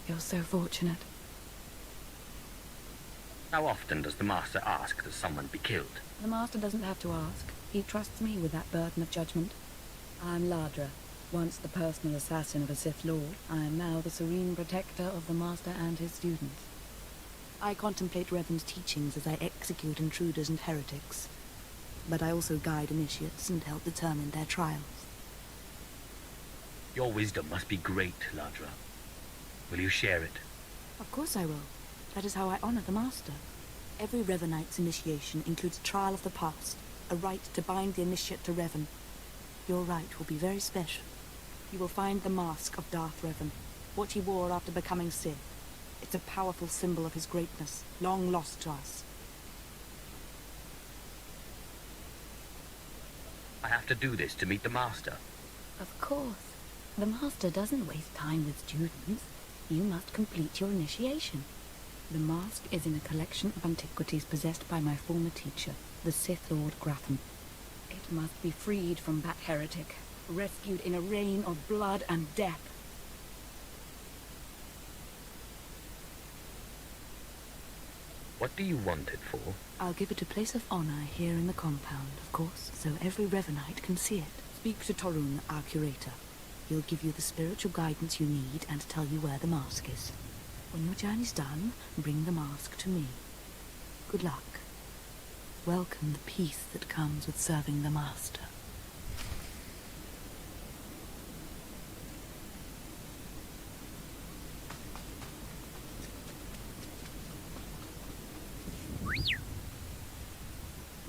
You're so fortunate. How often does the Master ask that someone be killed? The Master doesn't have to ask. He trusts me with that burden of judgment. I'm Ladra, once the personal assassin of a Sith Lord. I am now the serene protector of the Master and his students. I contemplate Revan's teachings as I execute intruders and heretics. But I also guide initiates and help determine their trials. Your wisdom must be great, Ladra. Will you share it? Of course I will. That is how I honor the Master. Every Revanite's initiation includes a trial of the past, a rite to bind the initiate to Revan. Your rite will be very special. You will find the mask of Darth Revan, what he wore after becoming Sith. It's a powerful symbol of his greatness, long lost to us. I have to do this to meet the Master. Of course. The Master doesn't waste time with students. You must complete your initiation. The mask is in a collection of antiquities possessed by my former teacher, the Sith Lord Gratham. It must be freed from that heretic, rescued in a rain of blood and death. What do you want it for? I'll give it a place of honor here in the compound, of course, so every Revanite can see it. Speak to Torun, our curator. He'll give you the spiritual guidance you need and tell you where the mask is. When your journey's done, bring the mask to me. Good luck. Welcome the peace that comes with serving the Master.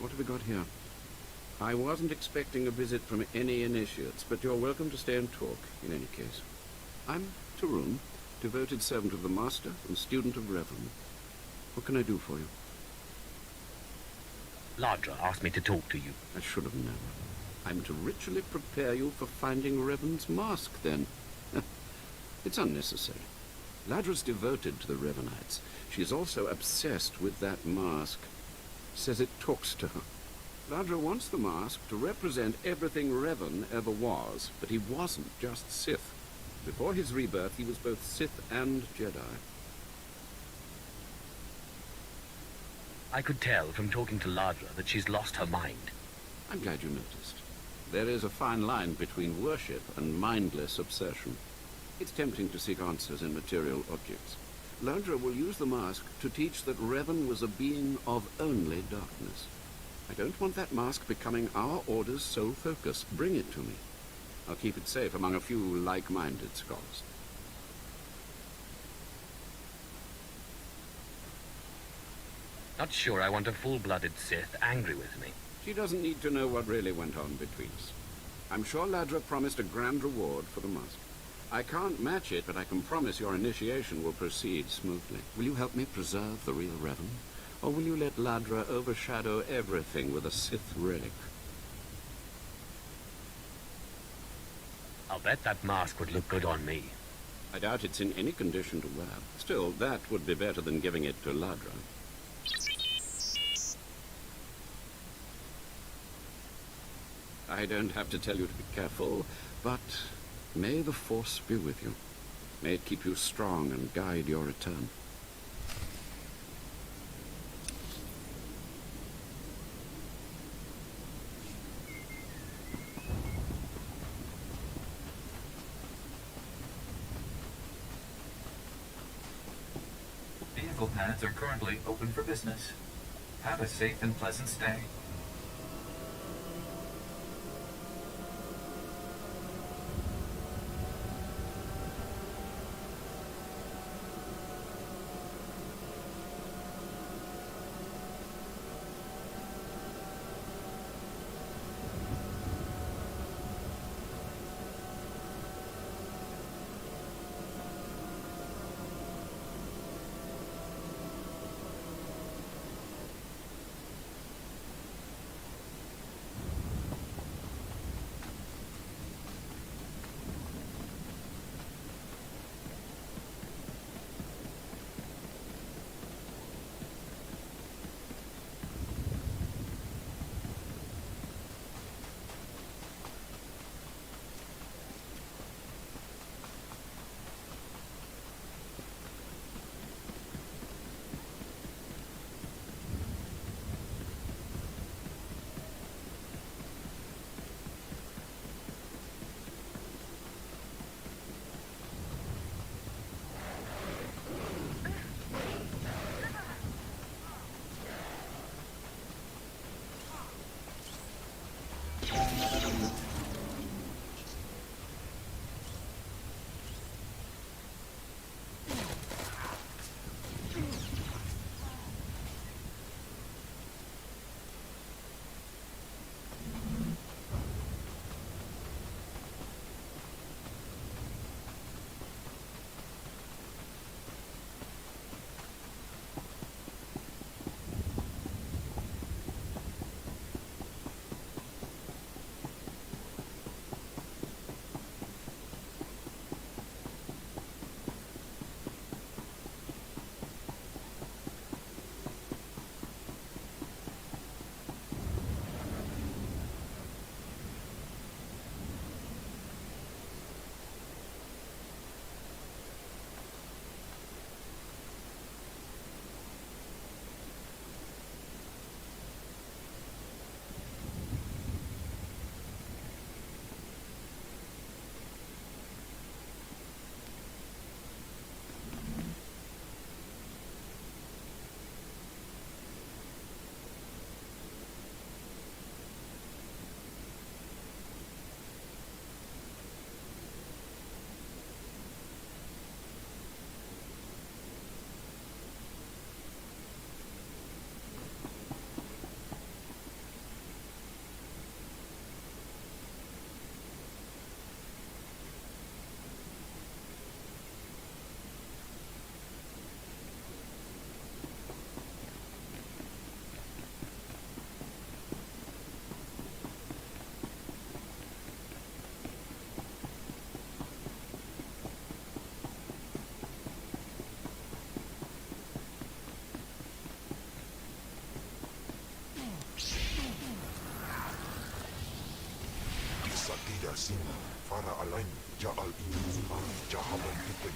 What have we got here? I wasn't expecting a visit from any initiates, but you're welcome to stay and talk, in any case. I'm Torun, devoted servant of the Master and student of Revan. What can I do for you? Ladra asked me to talk to you. I should have known. I'm to ritually prepare you for finding Revan's mask, then. It's unnecessary. Ladra's devoted to the Revanites. She's also obsessed with that mask. Says it talks to her. Ladra wants the mask to represent everything Revan ever was, but he wasn't just Sith. Before his rebirth, he was both Sith and Jedi. I could tell from talking to Ladra that she's lost her mind. I'm glad you noticed. There is a fine line between worship and mindless obsession. It's tempting to seek answers in material objects. Ladra will use the mask to teach that Revan was a being of only darkness. I don't want that mask becoming our Order's sole focus. Bring it to me. I'll keep it safe among a few like-minded scholars. Not sure I want a full-blooded Sith angry with me. She doesn't need to know what really went on between us. I'm sure Ladra promised a grand reward for the mask. I can't match it, but I can promise your initiation will proceed smoothly. Will you help me preserve the real Revan? Or will you let Ladra overshadow everything with a Sith relic? I'll bet that mask would look good on me. I doubt it's in any condition to wear. Still, that would be better than giving it to Ladra. I don't have to tell you to be careful, but may the Force be with you. May it keep you strong and guide your return. Vehicle paths are currently open for business. Have a safe and pleasant stay. Yasin, Farah Alain, Ja'al Iman, Jahaban Pitin.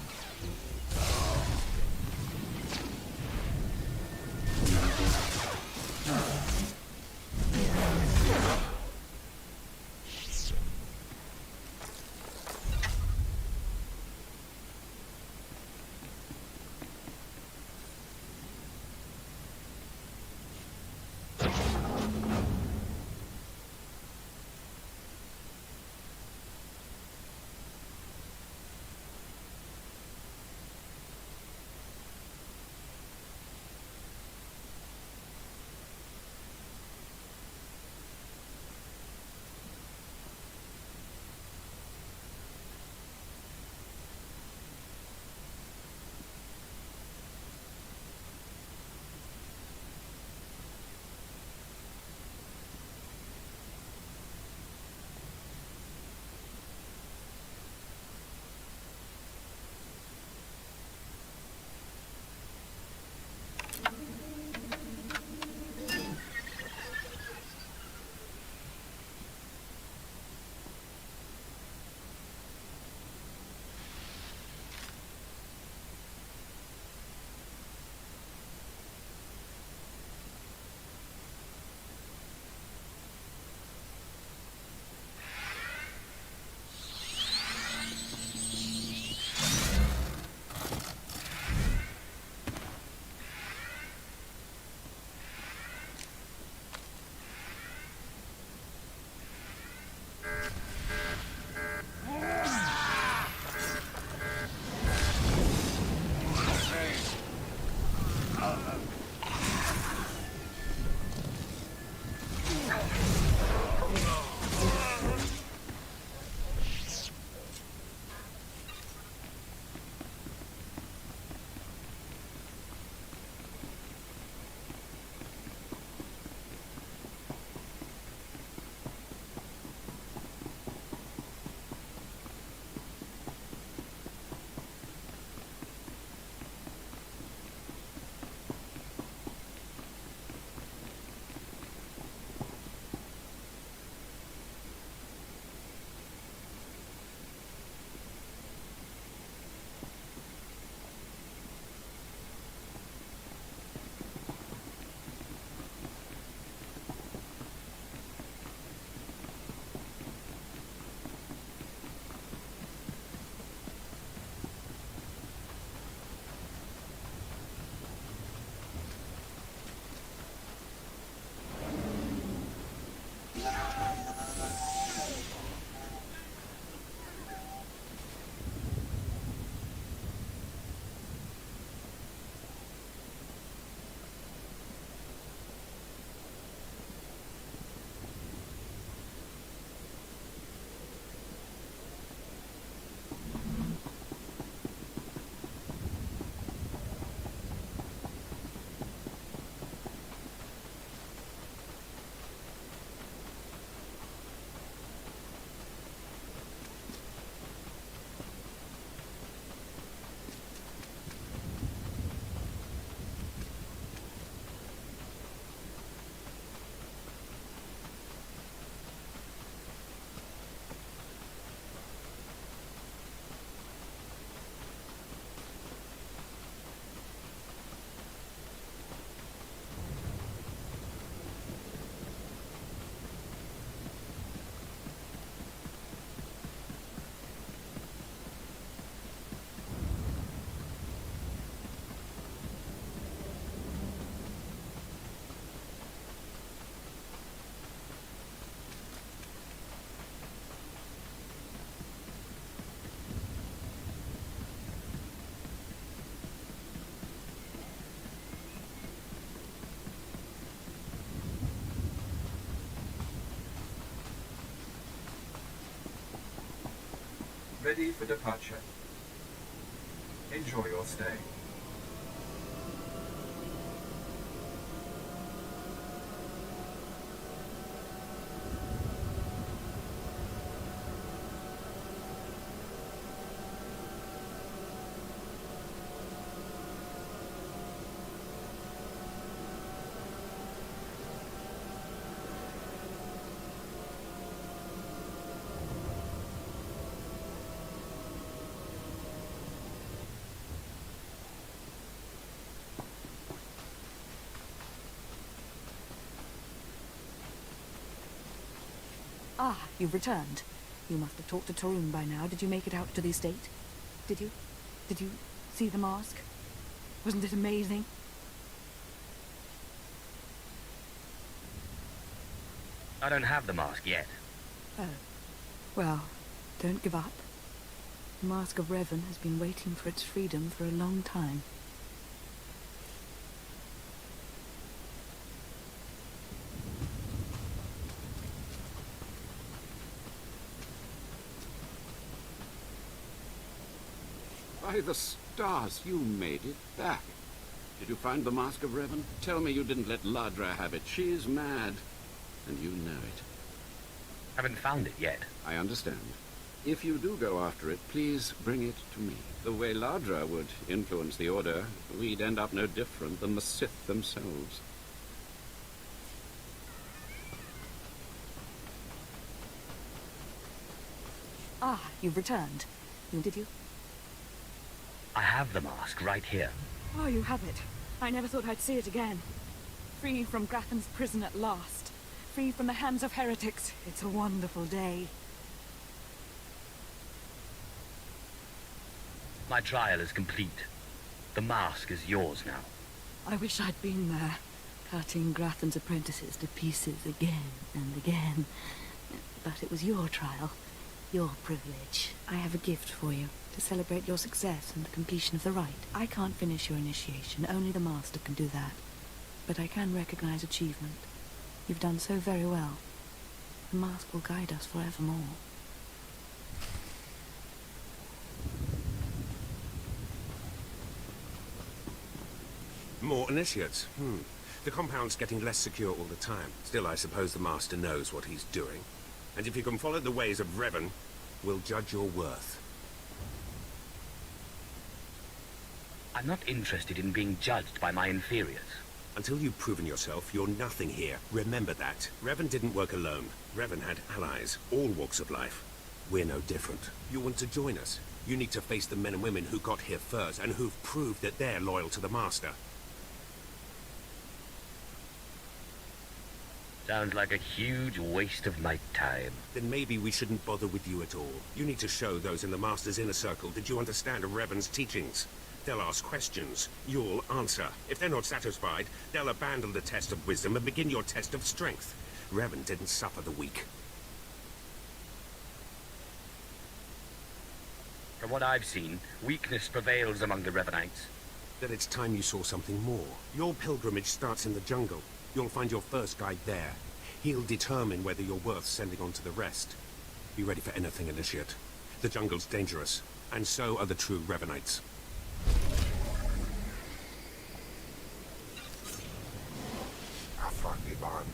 ready for departure. Enjoy your stay. Ah, you've returned. You must have talked to Torun by now. Did you make it out to the estate? Did you? Did you see the mask? Wasn't it amazing? I don't have the mask yet. Oh. Well, don't give up. The Mask of Revan has been waiting for its freedom for a long time. By the stars, you made it back. Did you find the Mask of Revan? Tell me you didn't let Ladra have it. She's mad. And you know it. Haven't found it yet. I understand. If you do go after it, please bring it to me. The way Ladra would influence the Order, we'd end up no different than the Sith themselves. Ah, you've returned. Did you? I have the mask right here. Oh, you have it. I never thought I'd see it again. Free from Graffin's prison at last. Free from the hands of heretics. It's a wonderful day. My trial is complete. The mask is yours now. I wish I'd been there, cutting Graffin's apprentices to pieces again and again. But it was your trial, your privilege. I have a gift for you, to celebrate your success and the completion of the rite. I can't finish your initiation, only the Master can do that. But I can recognize achievement. You've done so very well. The mask will guide us forevermore. More initiates. The compound's getting less secure all the time. Still, I suppose the Master knows what he's doing. And if you can follow the ways of Revan, we'll judge your worth. I'm not interested in being judged by my inferiors. Until you've proven yourself, you're nothing here. Remember that. Revan didn't work alone. Revan had allies, all walks of life. We're no different. You want to join us? You need to face the men and women who got here first and who've proved that they're loyal to the Master. Sounds like a huge waste of my time. Then maybe we shouldn't bother with you at all. You need to show those in the Master's inner circle that you understand Revan's teachings. They'll ask questions. You'll answer. If they're not satisfied, they'll abandon the test of wisdom and begin your test of strength. Revan didn't suffer the weak. From what I've seen, weakness prevails among the Revanites. Then it's time you saw something more. Your pilgrimage starts in the jungle. You'll find your first guide there. He'll determine whether you're worth sending on to the rest. Be ready for anything, Initiate. The jungle's dangerous, and so are the true Revanites. Afrakiban.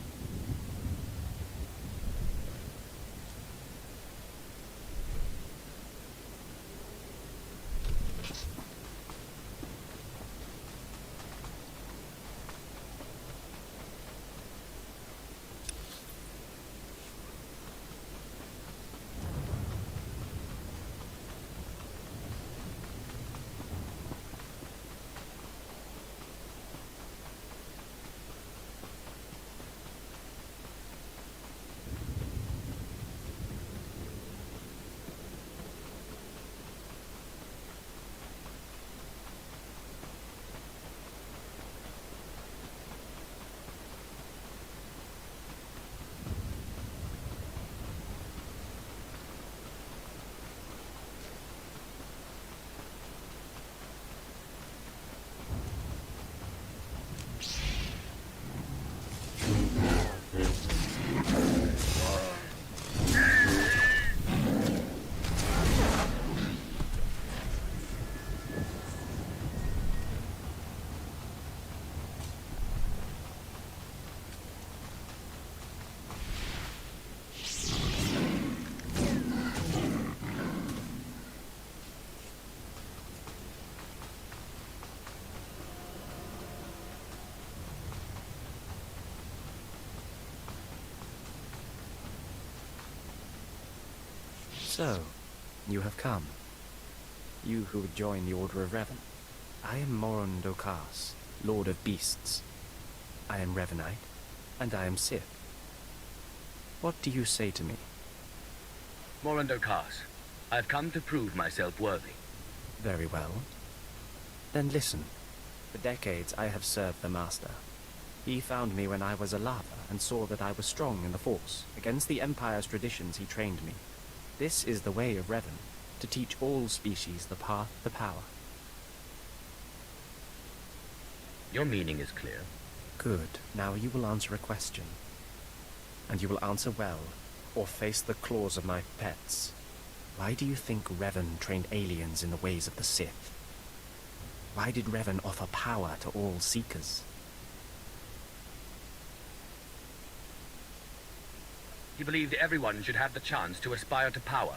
So, you have come. You who would join the Order of Revan. I am Moron Dokas, Lord of Beasts. I am Revanite, and I am Sith. What do you say to me? Morando Kars, I have come to prove myself worthy. Very well. Then listen. For decades I have served the Master. He found me when I was a lava and saw that I was strong in the Force. Against the Empire's traditions he trained me. This is the way of Revan, to teach all species the path to power. Your meaning is clear. Good. Now you will answer a question. And you will answer well, or face the claws of my pets. Why do you think Revan trained aliens in the ways of the Sith? Why did Revan offer power to all Seekers? He believed everyone should have the chance to aspire to power.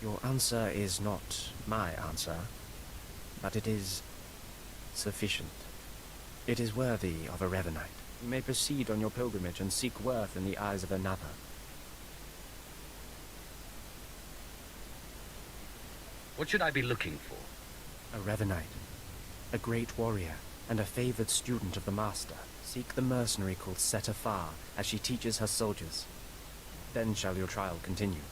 Your answer is not my answer, but it is sufficient. It is worthy of a Revanite. You may proceed on your pilgrimage and seek worth in the eyes of another. What should I be looking for? A Revanite, a great warrior, and a favored student of the Master. Seek the mercenary called Setafar as she teaches her soldiers. Then shall your trial continue.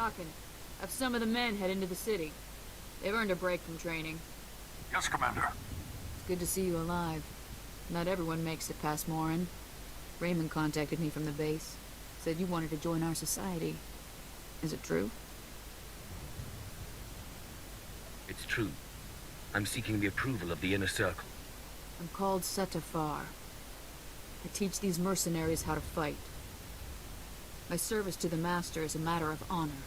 talking, have some of the men head into the city. They've earned a break from training. Yes, Commander. It's good to see you alive. Not everyone makes it past Morin. Raymond contacted me from the base. Said you wanted to join our society. Is it true? It's true. I'm seeking the approval of the Inner Circle. I'm called Setafar. I teach these mercenaries how to fight. My service to the Master is a matter of honor.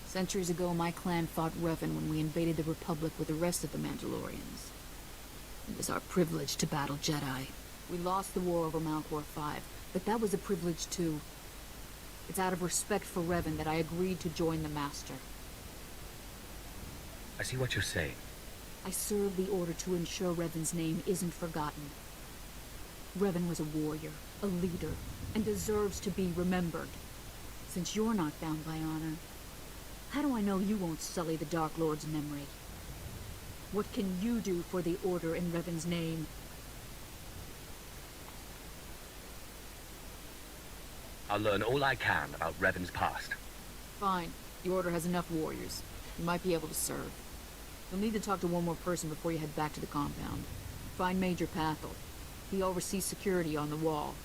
Centuries ago, my clan fought Revan when we invaded the Republic with the rest of the Mandalorians. It was our privilege to battle Jedi. We lost the war over Malchor 5, but that was a privilege too. It's out of respect for Revan that I agreed to join the Master. I see what you're saying. I serve the Order to ensure Revan's name isn't forgotten. Revan was a warrior, a leader, and deserves to be remembered. Since you're not bound by honor, how do I know you won't sully the Dark Lord's memory? What can you do for the Order in Revan's name? I'll learn all I can about Revan's past. Fine. The Order has enough warriors. You might be able to serve. You'll need to talk to one more person before you head back to the compound. Find Major Pathel. He oversees security on the wall.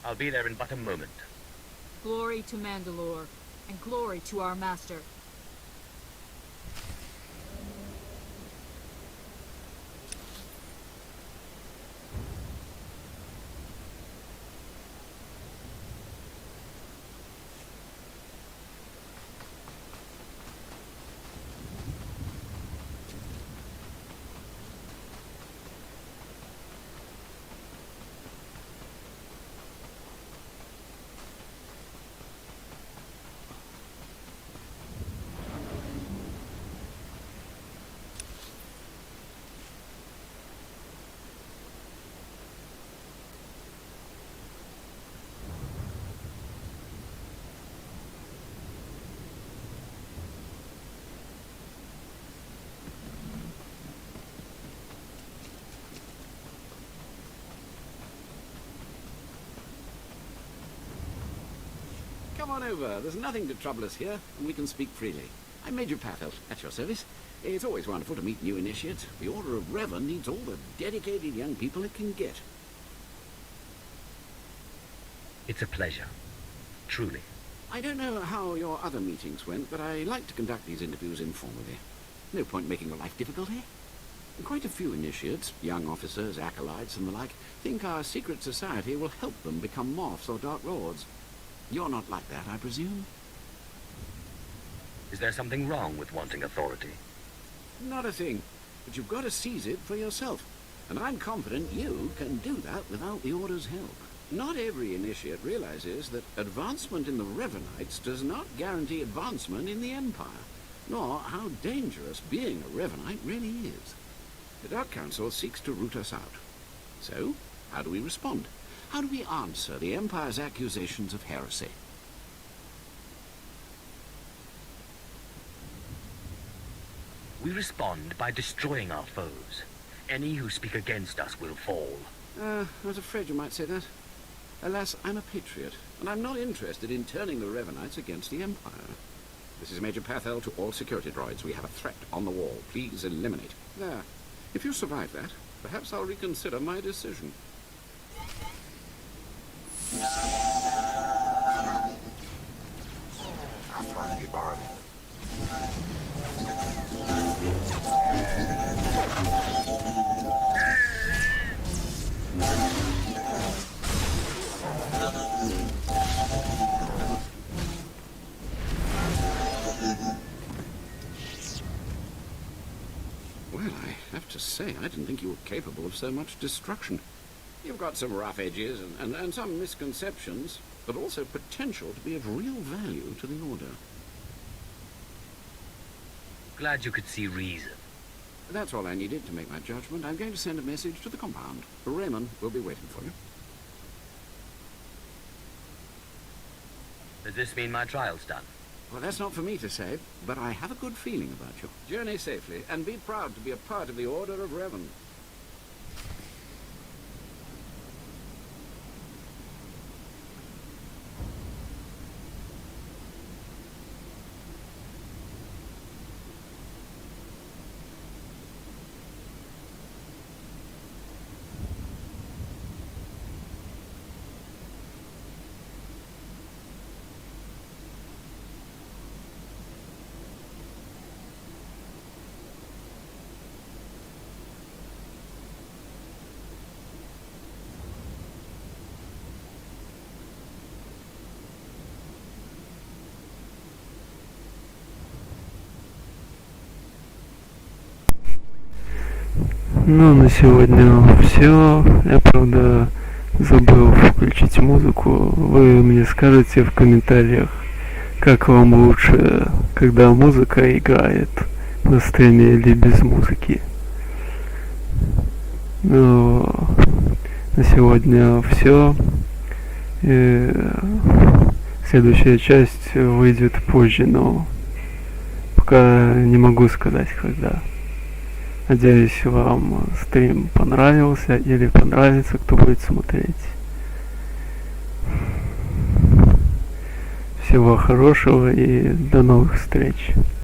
I'll be there in but a moment. Glory to Mandalore, and glory to our Master. Come on over. There's nothing to trouble us here, and we can speak freely. I'm Major Pathel, at your service. It's always wonderful to meet new initiates. The Order of Revan needs all the dedicated young people it can get. It's a pleasure. Truly. I don't know how your other meetings went, but I like to conduct these interviews informally. No point making your life difficult, eh? Quite a few initiates, young officers, acolytes, and the like, think our secret society will help them become Moths or Dark Lords. You're not like that, I presume? Is there something wrong with wanting authority? Not a thing. But you've got to seize it for yourself. And I'm confident you can do that without the Order's help. Not every initiate realizes that advancement in the Revanites does not guarantee advancement in the Empire, nor how dangerous being a Revanite really is. The Dark Council seeks to root us out. So, how do we respond? How do we answer the Empire's accusations of heresy? We respond by destroying our foes. Any who speak against us will fall. I was afraid you might say that. Alas, I'm a patriot, and I'm not interested in turning the Revanites against the Empire. This is Major Pathel to all security droids. We have a threat on the wall. Please eliminate. There. If you survive that, perhaps I'll reconsider my decision. Well, I have to say, I didn't think you were capable of so much destruction. You've got some rough edges and some misconceptions, but also potential to be of real value to the Order. Glad you could see reason. That's all I needed to make my judgment. I'm going to send a message to the compound. Raymond will be waiting for you. Does this mean my trial's done? Well, that's not for me to say, but I have a good feeling about you. Journey safely, and be proud to be a part of the Order of Revan. Ну, на сегодня все. Я, правда, забыл включить музыку. Вы мне скажете в комментариях, как вам лучше, когда музыка играет на стриме или без музыки. Ну, на сегодня все. Следующая часть выйдет позже, но пока не могу сказать, когда. Надеюсь, вам стрим понравился или понравится, кто будет смотреть. Всего хорошего и до новых встреч.